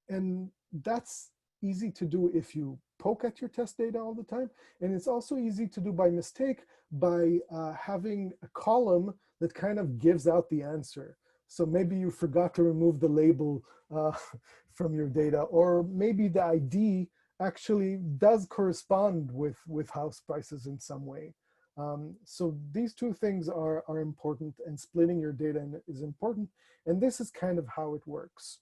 Speaker 2: And that's easy to do if you poke at your test data all the time. And it's also easy to do by mistake by having a column that kind of gives out the answer. So maybe you forgot to remove the label from your data, or maybe the ID actually does correspond with house prices in some way. So these two things are important, and splitting your data is important. And this is kind of how it works.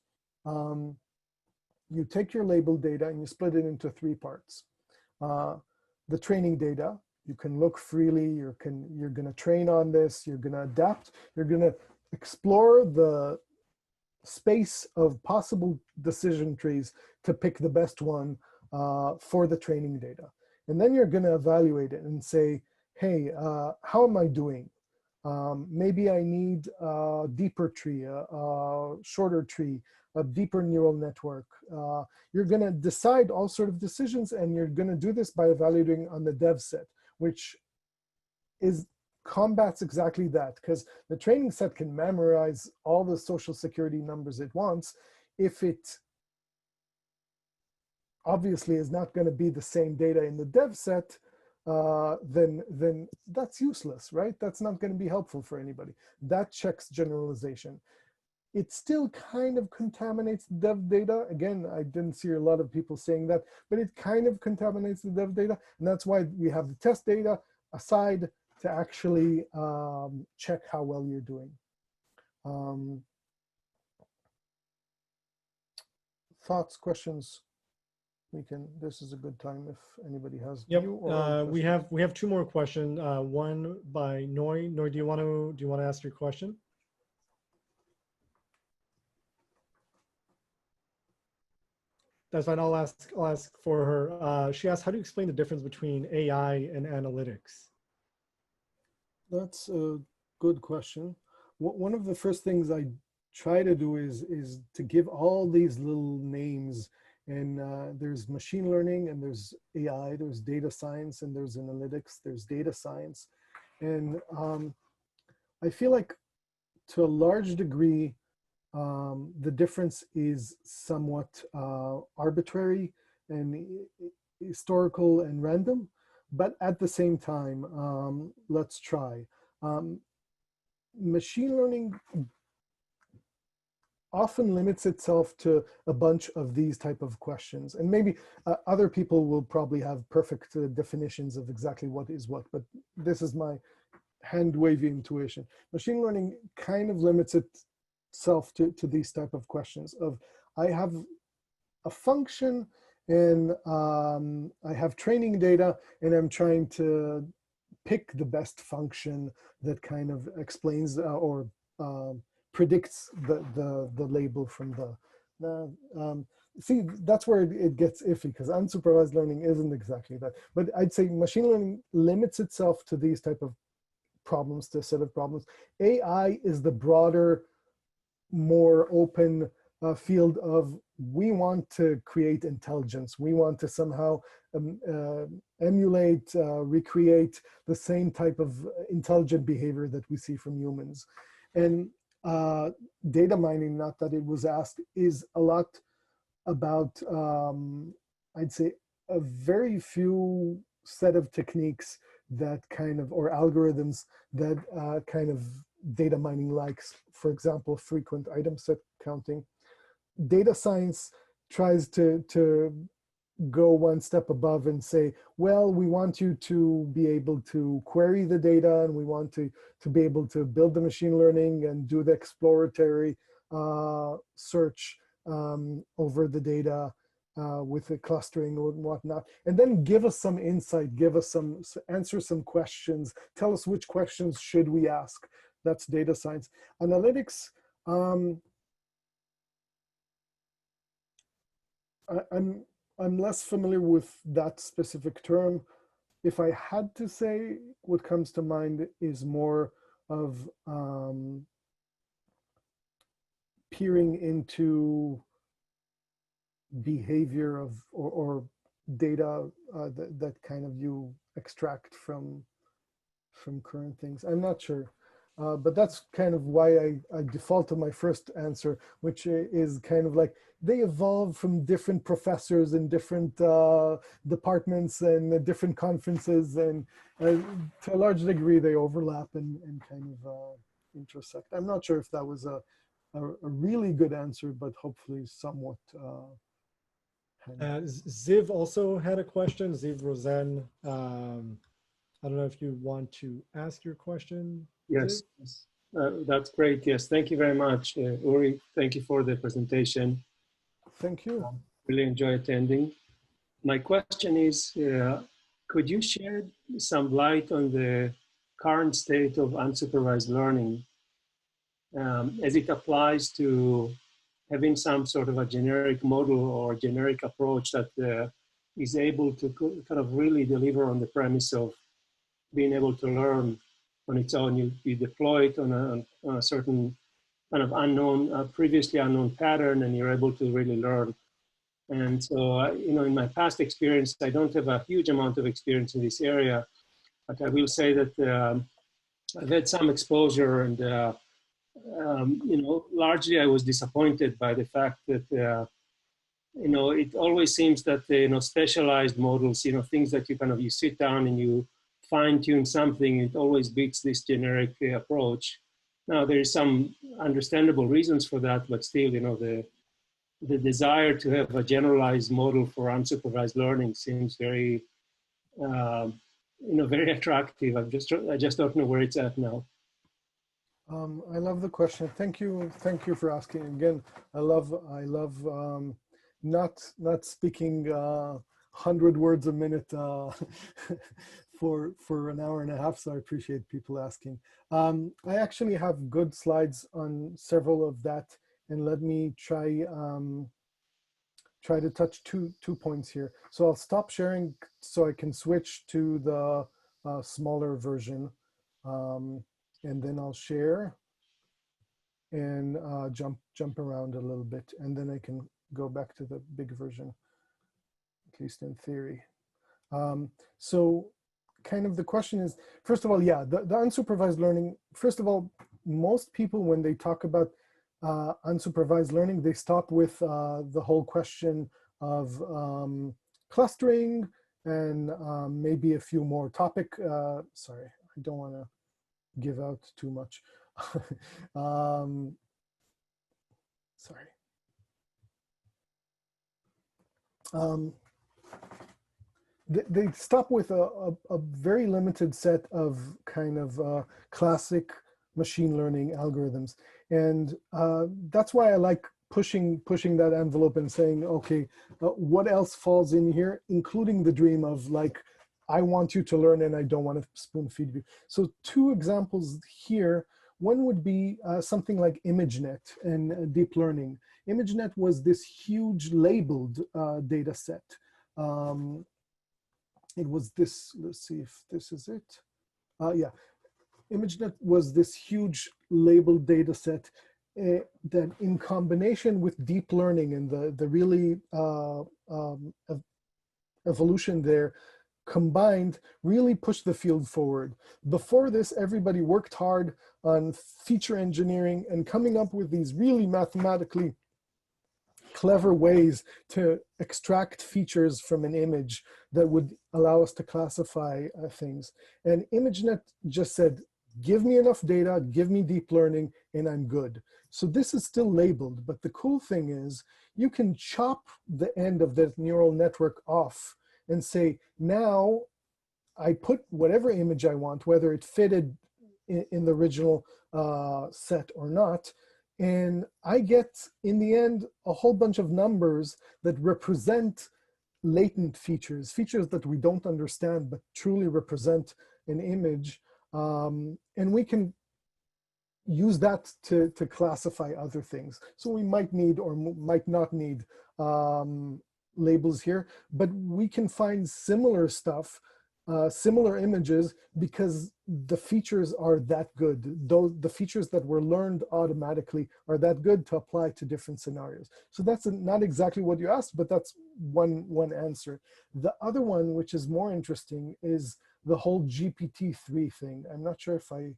Speaker 2: You take your label data and you split it into three parts. The training data, you can look freely, you're going to train on this, you're going to adapt, you're going to explore the space of possible decision trees to pick the best one for the training data. And then you're going to evaluate it and say, hey, how am I doing? Maybe I need a deeper tree, a shorter tree, a deeper neural network. You're going to decide all sort of decisions, and you're going to do this by evaluating on the dev set, which combats exactly that, because the training set can memorize all the social security numbers it wants. If it obviously is not going to be the same data in the dev set, then that's useless, right? That's not going to be helpful for anybody. That checks generalization. It still kind of contaminates the dev data. Again, I didn't see a lot of people saying that, but it kind of contaminates the dev data. And that's why we have the test data aside to actually check how well you're doing. Thoughts, questions? This is a good time if anybody has.
Speaker 1: Yep, we have two more questions. One by Noi. Noi, do you want to ask your question? That's fine. I'll ask for her. She asked, how do you explain the difference between AI and analytics?
Speaker 2: That's a good question. One of the first things I try to do is to give all these little names. And there's machine learning, and there's AI, there's data science, and there's analytics, there's data science. And I feel like to a large degree, the difference is somewhat arbitrary and historical and random, but at the same time, let's try. Machine learning often limits itself to a bunch of these type of questions. And maybe other people will probably have perfect definitions of exactly what is what, but this is my hand-wavy intuition. Machine learning kind of limits itself to these type of questions of, I have a function and I have training data, and I'm trying to pick the best function that kind of explains or predicts the label from the, see, that's where it gets iffy, because unsupervised learning isn't exactly that. But I'd say machine learning limits itself to these type of problems, to a set of problems. AI is the broader, more open field of, we want to create intelligence. We want to somehow emulate, recreate the same type of intelligent behavior that we see from humans. And data mining, not that it was asked, is a lot about, I'd say, a very few set of techniques that kind of, or algorithms that kind of data mining likes. For example, frequent item set counting. Data science tries to go one step above and say, well, we want you to be able to query the data, and we want to be able to build the machine learning and do the exploratory search over the data with the clustering and whatnot, and then give us some insight, give us answer some questions, tell us which questions should we ask. That's data science. Analytics, I'm less familiar with that specific term. If I had to say, what comes to mind is more of peering into behavior of or data that kind of you extract from current things. I'm not sure. But that's kind of why I default to my first answer, which is kind of like, they evolve from different professors in different departments and different conferences, and to a large degree they overlap and kind of intersect. I'm not sure if that was a really good answer, but hopefully somewhat
Speaker 1: Ziv also had a question, Ziv Rosen. I don't know if you want to ask your question.
Speaker 4: Yes, yes. That's great. Yes, thank you very much, Uri. Thank you for the presentation.
Speaker 2: Thank you.
Speaker 4: Really enjoy attending. My question is, could you shed some light on the current state of unsupervised learning as it applies to having some sort of a generic model or generic approach that is able to kind of really deliver on the premise of being able to learn on its own? You deploy it on a certain kind of unknown, previously unknown pattern, and you're able to really learn. And so, you know, in my past experience, I don't have a huge amount of experience in this area, but I will say that I've had some exposure, and you know, largely I was disappointed by the fact that you know, it always seems that you know, specialized models, you know, things that you kind of, you sit down and you fine tune something, it always beats this generic approach. Now there is some understandable reasons for that, but still, you know, the desire to have a generalized model for unsupervised learning seems very, you know, very attractive. I just don't know where it's at now.
Speaker 2: I love the question. Thank you for asking again. I love not speaking 100 words a minute for an hour and a half. So I appreciate people asking. I actually have good slides on several of that, and let me try to touch two points here. So I'll stop sharing so I can switch to the smaller version. And then I'll share and jump around a little bit, and then I can go back to the big version, at least in theory. So kind of the question is, first of all, yeah, the unsupervised learning, first of all, most people, when they talk about unsupervised learning, they stop with the whole question of clustering and maybe a few more topic, sorry, I don't want to give out too much. Sorry. They stop with a very limited set of kind of classic machine learning algorithms. And that's why I like pushing that envelope and saying, okay, what else falls in here, including the dream of like, I want you to learn and I don't want to spoon feed you. So two examples here. One would be something like ImageNet and deep learning. ImageNet was this huge labeled data set. It was this, let's see if this is it. Yeah, ImageNet was this huge labeled data set that in combination with deep learning and the really evolution there, combined really pushed the field forward. Before this, everybody worked hard on feature engineering and coming up with these really mathematically clever ways to extract features from an image that would allow us to classify things. And ImageNet just said, give me enough data, give me deep learning, and I'm good. So this is still labeled, but the cool thing is you can chop the end of that neural network off and say, now I put whatever image I want, whether it fitted in the original set or not, and I get, in the end, a whole bunch of numbers that represent latent features, features that we don't understand, but truly represent an image. And we can use that to classify other things. So we might need or might not need labels here, but we can find similar stuff, similar images, because the features are that good. The features that were learned automatically are that good to apply to different scenarios. So that's not exactly what you asked, but that's one answer. The other one, which is more interesting, is the whole GPT-3 thing. I'm not sure if I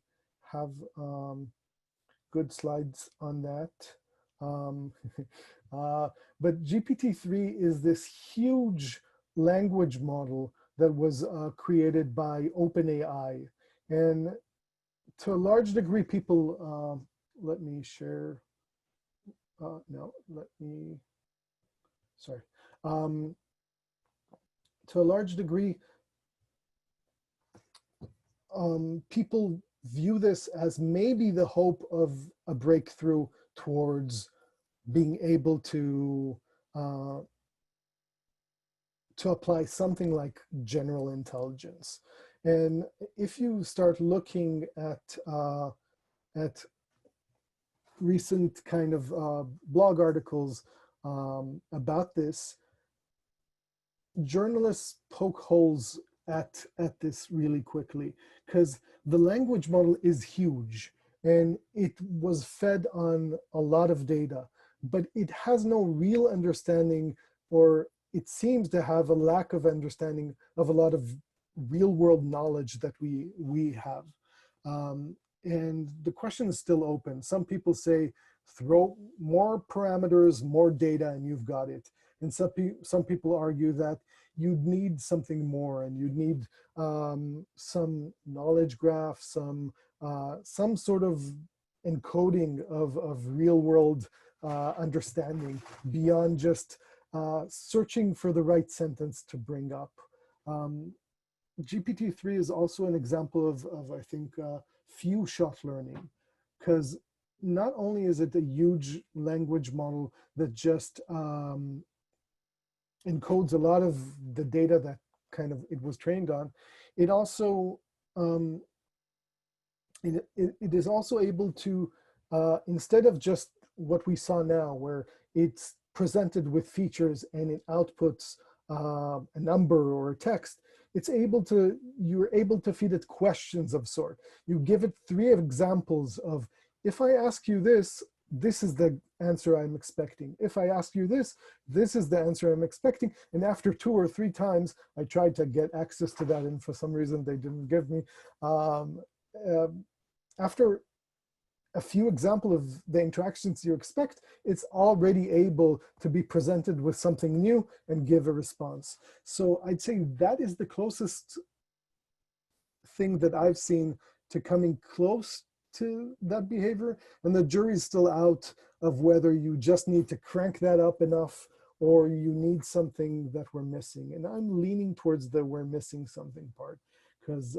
Speaker 2: have good slides on that. But GPT-3 is this huge language model that was created by OpenAI. And to a large degree, people, let me share, no, let me, sorry. To a large degree, people view this as maybe the hope of a breakthrough towards being able to apply something like general intelligence. And if you start looking at recent kind of blog articles about this, journalists poke holes at this really quickly, because the language model is huge and it was fed on a lot of data, but it has no real understanding, or it seems to have a lack of understanding of a lot of real world knowledge that we have. And the question is still open. Some people say, throw more parameters, more data, and you've got it. And some people argue that you'd need something more, and you'd need some knowledge graph, some sort of encoding of real world understanding beyond just searching for the right sentence to bring up. GPT-3 is also an example of I think, few shot learning, because not only is it a huge language model that just encodes a lot of the data that kind of it was trained on, it also it is also able to, instead of just what we saw now, where it's presented with features and it outputs a number or a text, you're able to feed it questions of sort. You give it 3 examples of, if I ask you this, this is the answer I'm expecting. If I ask you this, this is the answer I'm expecting. And after 2 or 3 times, I tried to get access to that, and for some reason they didn't give me. After a few examples of the interactions you expect, it's already able to be presented with something new and give a response. So I'd say that is the closest thing that I've seen to coming close to that behavior. And the jury's still out of whether you just need to crank that up enough or you need something that we're missing. And I'm leaning towards the we're missing something part, because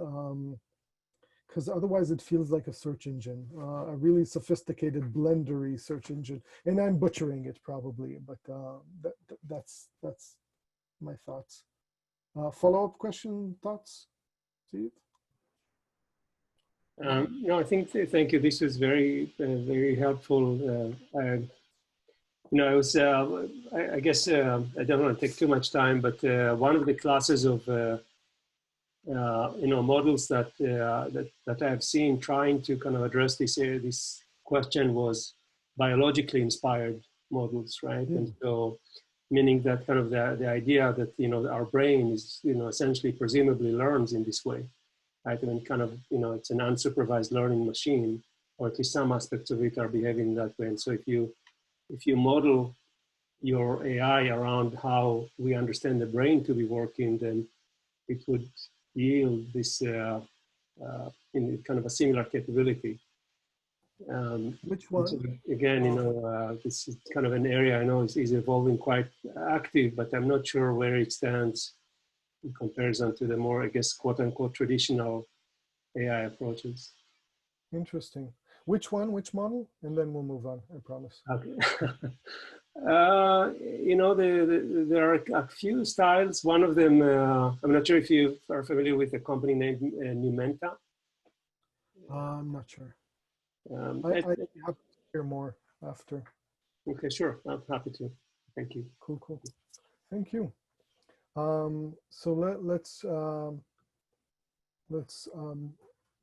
Speaker 2: otherwise it feels like a search engine, a really sophisticated blendery search engine. And I'm butchering it probably, but that's my thoughts. Follow-up question, thoughts? See it?
Speaker 4: No, I think, thank you. This is very, very helpful. I was, I guess, I don't want to take too much time, but one of the classes of models that I have seen trying to kind of address this question was biologically inspired models, right? Mm. And so, meaning that kind of the idea that our brain is essentially presumably learns in this way, right? And kind of it's an unsupervised learning machine, or at least some aspects of it are behaving that way. And so if you model your AI around how we understand the brain to be working, then it would yield this in kind of a similar capability.
Speaker 2: Which one?
Speaker 4: So again, this is kind of an area I know is evolving quite active, but I'm not sure where it stands in comparison to the more, I guess, quote unquote, traditional AI approaches.
Speaker 2: Interesting. Which one, which model? And then we'll move on, I promise.
Speaker 4: Okay. There are a few styles. One of them, I'm not sure if you are familiar with a company named Numenta.
Speaker 2: I'm not sure. I have to hear more after.
Speaker 4: Okay, sure. I'm happy to. Thank you.
Speaker 2: Cool. Thank you. So let's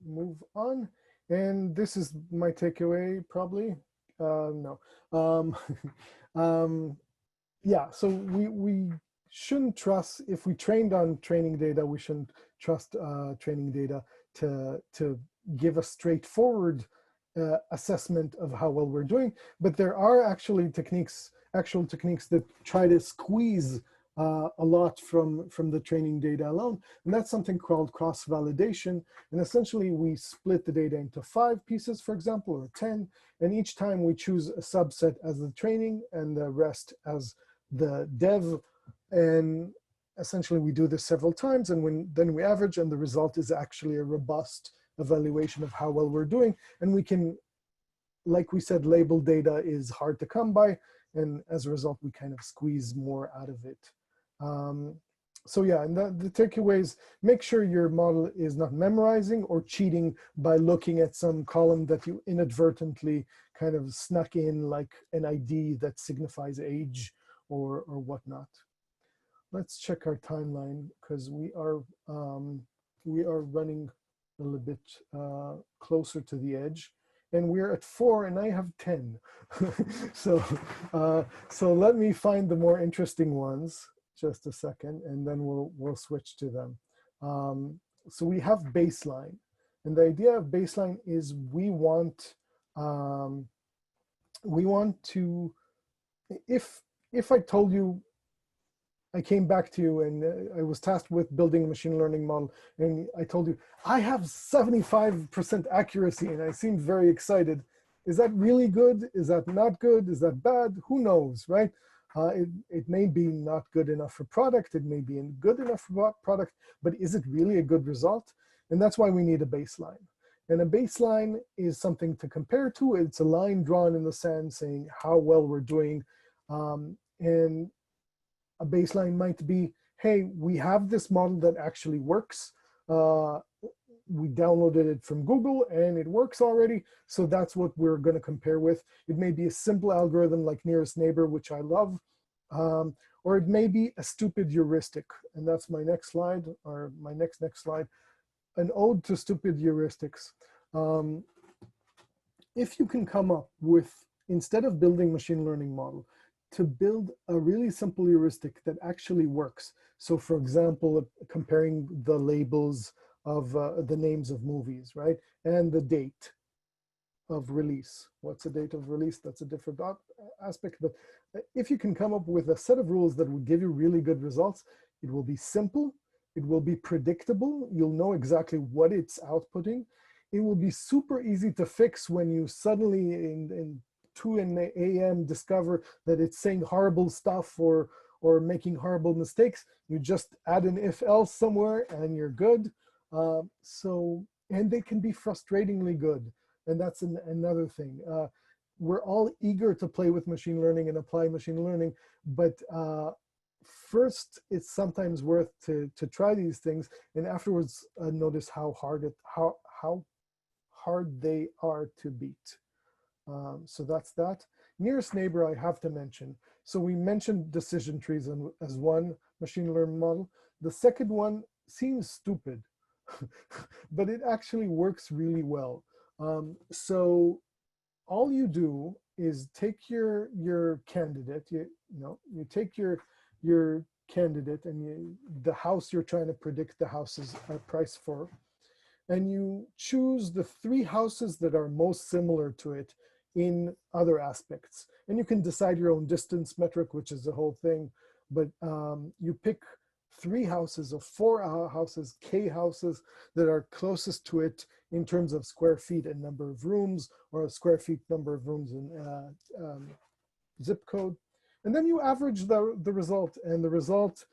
Speaker 2: move on. And this is my takeaway, probably. No. Yeah, so we shouldn't trust, if we trained on training data, we shouldn't trust training data to give a straightforward assessment of how well we're doing. But there are actual techniques that try to squeeze a lot from the training data alone. And that's something called cross-validation. And essentially we split the data into 5 pieces, for example, or 10. And each time we choose a subset as the training and the rest as the dev And essentially we do this several times, and then we average, and the result is actually a robust evaluation of how well we're doing. And we can, like we said, label data is hard to come by, and as a result, we kind of squeeze more out of it. So yeah, and the takeaways, make sure your model is not memorizing or cheating by looking at some column that you inadvertently kind of snuck in, like an ID that signifies age or whatnot. Let's check our timeline, because we are running a little bit closer to the edge. And we're at 4 and I have 10. So let me find the more interesting ones, just a second, and then we'll switch to them. So we have baseline, and the idea of baseline is we want to, if I told you, I came back to you and I was tasked with building a machine learning model, and I told you, I have 75% accuracy, and I seemed very excited. Is that really good? Is that not good? Is that bad? Who knows, right? It may be not good enough for product. It may be good enough for product, but is it really a good result? And that's why we need a baseline. And a baseline is something to compare to. It's a line drawn in the sand saying how well we're doing. And a baseline might be, hey, we have this model that actually works. We downloaded it from Google and it works already. So that's what we're going to compare with. It may be a simple algorithm like nearest neighbor, which I love. Or it may be a stupid heuristic. And that's my next slide, or my next slide. An ode to stupid heuristics. If you can come up with, instead of building machine learning model, to build a really simple heuristic that actually works. So for example, comparing the labels of the names of movies, right? And the date of release. What's the date of release? That's a different aspect. But if you can come up with a set of rules that will give you really good results, it will be simple. It will be predictable. You'll know exactly what it's outputting. It will be super easy to fix when you suddenly in 2 a.m. discover that it's saying horrible stuff or making horrible mistakes. You just add an if else somewhere and you're good. And they can be frustratingly good. And that's another thing. We're all eager to play with machine learning and apply machine learning, but first it's sometimes worth to try these things, and afterwards notice how hard they are to beat. So that's that. Nearest neighbor I have to mention. So we mentioned decision trees as one machine learning model. The second one seems stupid, but it actually works really well. So all you do is take your candidate, you take your candidate and the house you're trying to predict the house's price for, and you choose the 3 houses that are most similar to it in other aspects. And you can decide your own distance metric, which is the whole thing, but you pick 3 houses or 4 houses, K houses, that are closest to it in terms of square feet and number of rooms, or square feet number of rooms in zip code. And then you average the result, and the result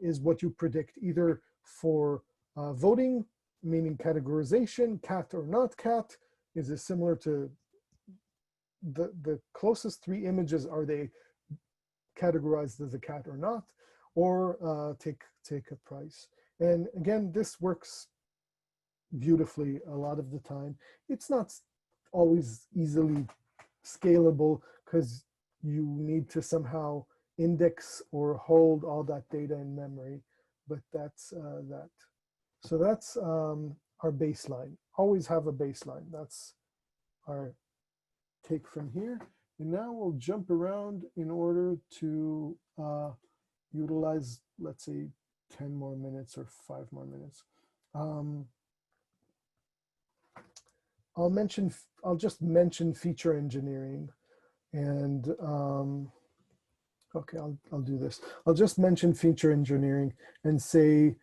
Speaker 2: is what you predict, either for voting, meaning categorization, cat or not cat. Is it similar to the closest 3 images? Are they categorized as a cat or not? Or take a price. And again, this works beautifully a lot of the time. It's not always easily scalable because you need to somehow index or hold all that data in memory, but that's that. So that's our baseline. Always have a baseline. That's our take from here. And now we'll jump around in order to utilize, let's say, 10 more minutes or 5 more minutes. I'll just mention feature engineering, and okay, I'll do this. I'll just mention feature engineering and say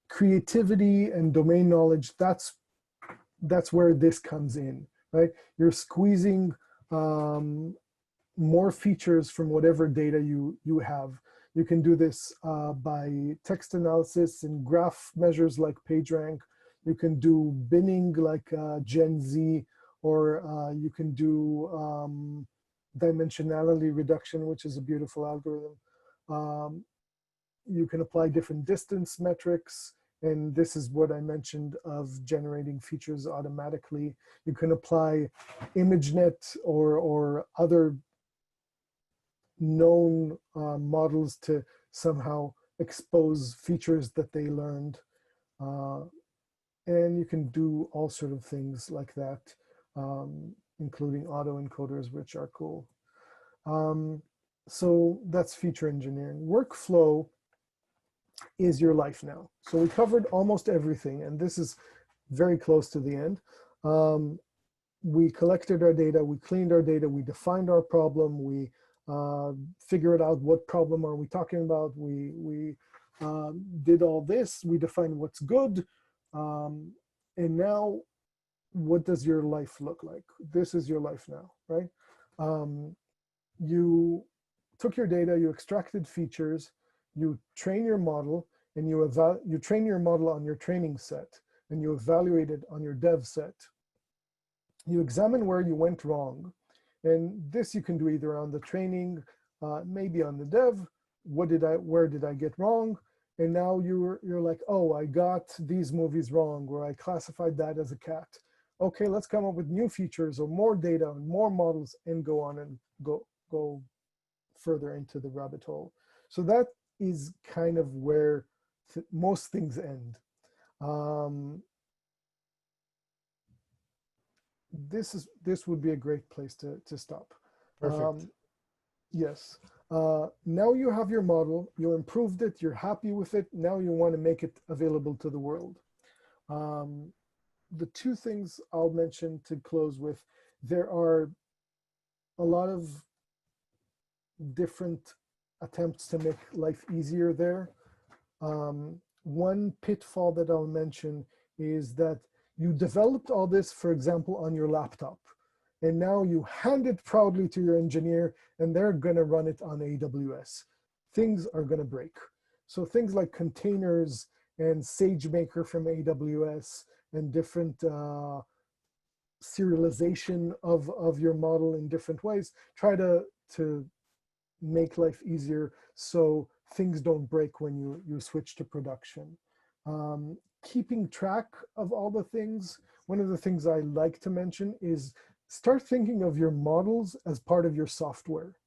Speaker 2: creativity and domain knowledge. That's where this comes in, right? You're squeezing more features from whatever data you have. You can do this by text analysis and graph measures like PageRank. You can do binning like Gen Z, or you can do dimensionality reduction, which is a beautiful algorithm. You can apply different distance metrics, and this is what I mentioned of generating features automatically. You can apply ImageNet or other known models to somehow expose features that they learned. And you can do all sort of things like that, including autoencoders, which are cool. So that's feature engineering. Workflow is your life now. So we covered almost everything, and this is very close to the end. We collected our data, we cleaned our data, we defined our problem, we figured out what problem are we talking about, we did all this, we defined what's good, and now what does your life look like? This is your life now, right? You took your data, you extracted features, you train your model, and you train your model on your training set, and you evaluate it on your dev set. You examine where you went wrong, and this you can do either on the training, maybe on the dev. Where did I get wrong? And now you're like, oh, I got these movies wrong, or I classified that as a cat. Okay, let's come up with new features or more data and more models, and go on and go further into the rabbit hole. So that is kind of where most things end. This would be a great place to stop.
Speaker 1: Perfect.
Speaker 2: Yes. Now you have your model, you improved it, you're happy with it. Now you want to make it available to the world. The two things I'll mention to close with, there are a lot of different attempts to make life easier there. One pitfall that I'll mention is that you developed all this, for example, on your laptop, and now you hand it proudly to your engineer, and they're going to run it on AWS. Things are going to break. So things like containers and SageMaker from AWS and different serialization of your model in different ways, try to make life easier so things don't break when you switch to production. Keeping track of all the things, one of the things I like to mention is start thinking of your models as part of your software,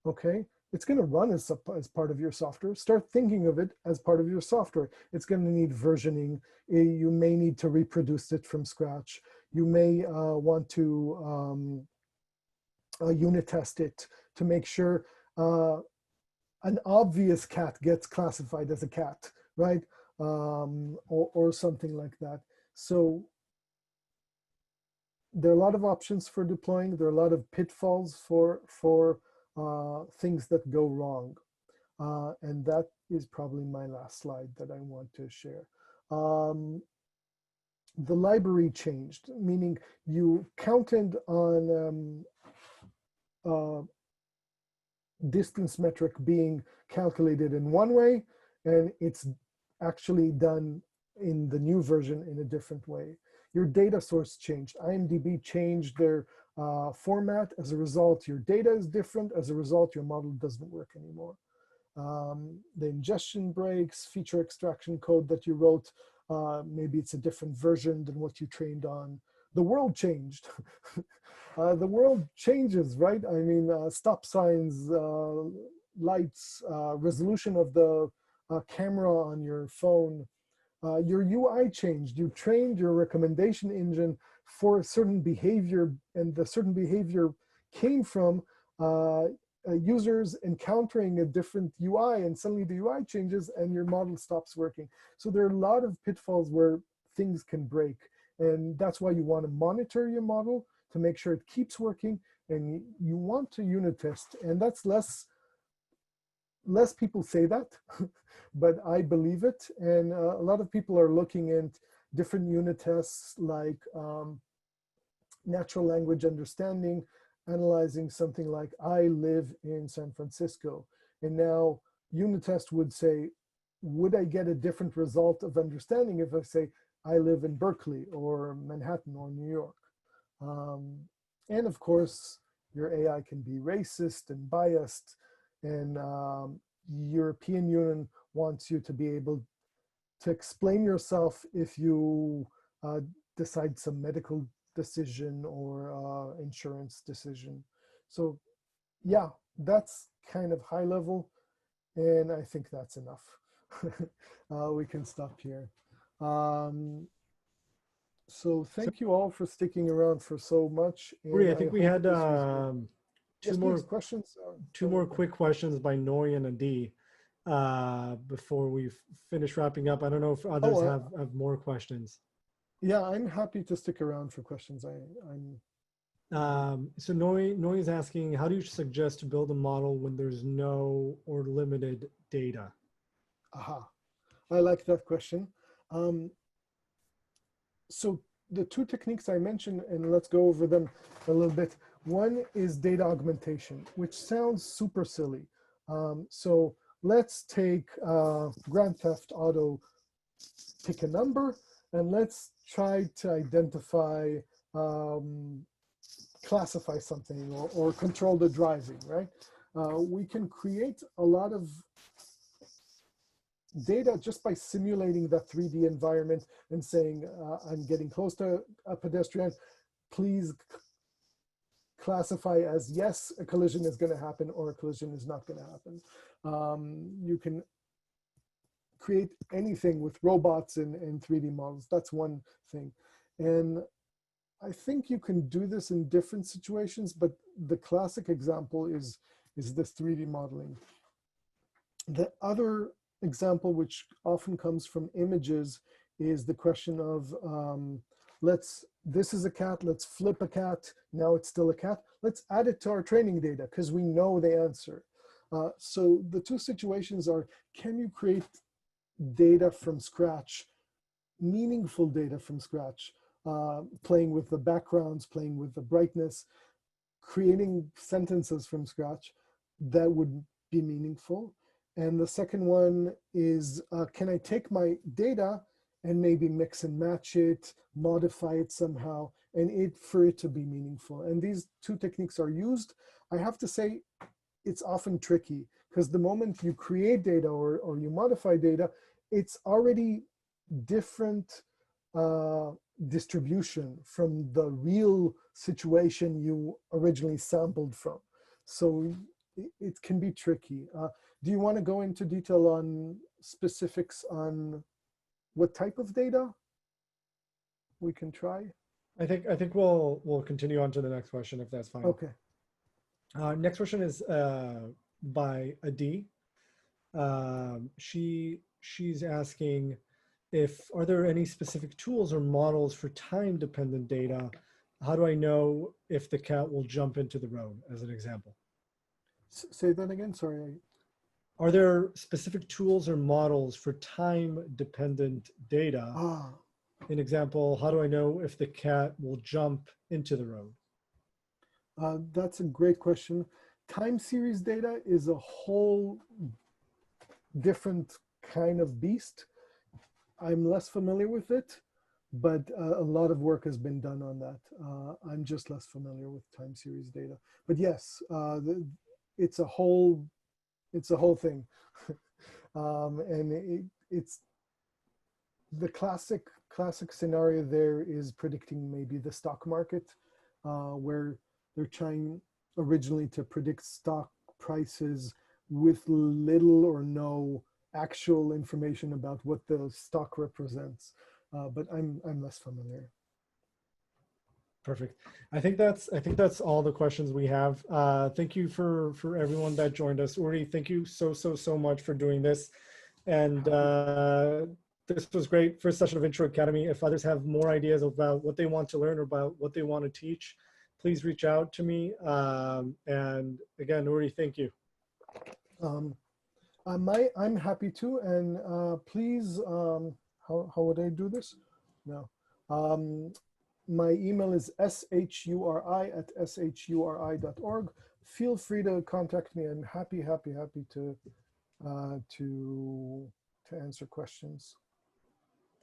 Speaker 2: okay? It's gonna run as part of your software. Start thinking of it as part of your software. It's gonna need versioning. You may need to reproduce it from scratch. You may want to unit test it to make sure an obvious cat gets classified as a cat, right? Or something like that. So there are a lot of options for deploying. There are a lot of pitfalls for things that go wrong. And that is probably my last slide that I want to share. The library changed, meaning you counted on distance metric being calculated in one way, and it's actually done in the new version in a different way. Your data source changed. IMDb changed their format. As a result, your data is different. As a result, your model doesn't work anymore. The ingestion breaks, feature extraction code that you wrote, maybe it's a different version than what you trained on. The world changed. The world changes, right? I mean, stop signs, lights, resolution of the camera on your phone. Your UI changed. You trained your recommendation engine for a certain behavior, and the certain behavior came from users encountering a different UI, and suddenly the UI changes and your model stops working. So there are a lot of pitfalls where things can break, and that's why you want to monitor your model to make sure it keeps working, and you want to unit test, and that's less people say that, but I believe it. And a lot of people are looking at different unit tests like natural language understanding, analyzing something like I live in San Francisco. And now unit test would say, would I get a different result of understanding if I say, I live in Berkeley or Manhattan or New York? And of course, your AI can be racist and biased, and European Union wants you to be able to explain yourself if you decide some medical decision or insurance decision. So yeah, that's kind of high level, and I think that's enough. We can stop here. So thank you all for sticking around for so much.
Speaker 1: Uri, I think we had
Speaker 2: yes, please, questions.
Speaker 1: Two more quick questions by Noi and Adi before we finish wrapping up. I don't know if others have more questions.
Speaker 2: Yeah, I'm happy to stick around for questions.
Speaker 1: So Noi is asking, how do you suggest to build a model when there's no or limited data?
Speaker 2: Aha, I like that question. So the two techniques I mentioned, and let's go over them a little bit. One is data augmentation, which sounds super silly. So let's take Grand Theft Auto, pick a number, and let's try to identify, classify something or control the driving, right? We can create a lot of data just by simulating that 3D environment and saying, I'm getting close to a pedestrian, please classify as yes, a collision is going to happen, or a collision is not going to happen. You can create anything with robots and 3D models. That's one thing. And I think you can do this in different situations, but the classic example is this 3D modeling. The other example, which often comes from images, is the question of, this is a cat, let's flip a cat, now it's still a cat. Let's add it to our training data because we know the answer. So the two situations are, can you create data from scratch, meaningful data from scratch, playing with the backgrounds, playing with the brightness, creating sentences from scratch that would be meaningful. And the second one is, can I take my data and maybe mix and match it, modify it somehow, and for it to be meaningful? And these two techniques are used. I have to say, it's often tricky because the moment you create data or you modify data, it's already different distribution from the real situation you originally sampled from. So it can be tricky. Do you want to go into detail on specifics on what type of data we can try?
Speaker 1: I think we'll continue on to the next question if that's fine.
Speaker 2: Okay.
Speaker 1: Next question is by Adi. She's asking, are there any specific tools or models for time-dependent data? How do I know if the cat will jump into the road, as an example?
Speaker 2: Say that again, sorry.
Speaker 1: Are there specific tools or models for time-dependent data? An example, how do I know if the cat will jump into the road?
Speaker 2: That's a great question. Time series data is a whole different kind of beast. I'm less familiar with it, but a lot of work has been done on that. I'm just less familiar with time series data. But yes, it's a whole thing. And it's the classic scenario there is predicting maybe the stock market, where they're trying originally to predict stock prices with little or no actual information about what the stock represents. But I'm less familiar.
Speaker 1: Perfect. I think that's all the questions we have. Thank you for everyone that joined us. Uri, thank you so much for doing this. And this was great. First session of Intro Academy. If others have more ideas about what they want to learn or about what they want to teach, please reach out to me. And again, Uri, thank you.
Speaker 2: I'm happy to, and please, how would I do this? No. My email is shuri@shuri.org. Feel free to contact me. I'm happy to to answer questions.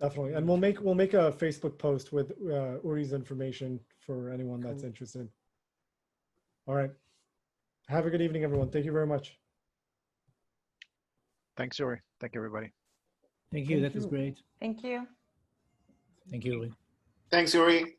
Speaker 1: Definitely. And we'll make a Facebook post with Uri's information for anyone that's
Speaker 2: Cool.
Speaker 1: interested. All right. Have a good evening, everyone. Thank you very much.
Speaker 5: Thanks, Uri. Thank you, everybody.
Speaker 6: Thank you.
Speaker 2: Thank
Speaker 6: That was
Speaker 2: you.
Speaker 6: great.
Speaker 7: Thank you.
Speaker 6: Thank you, Uri.
Speaker 8: Thanks, Uri.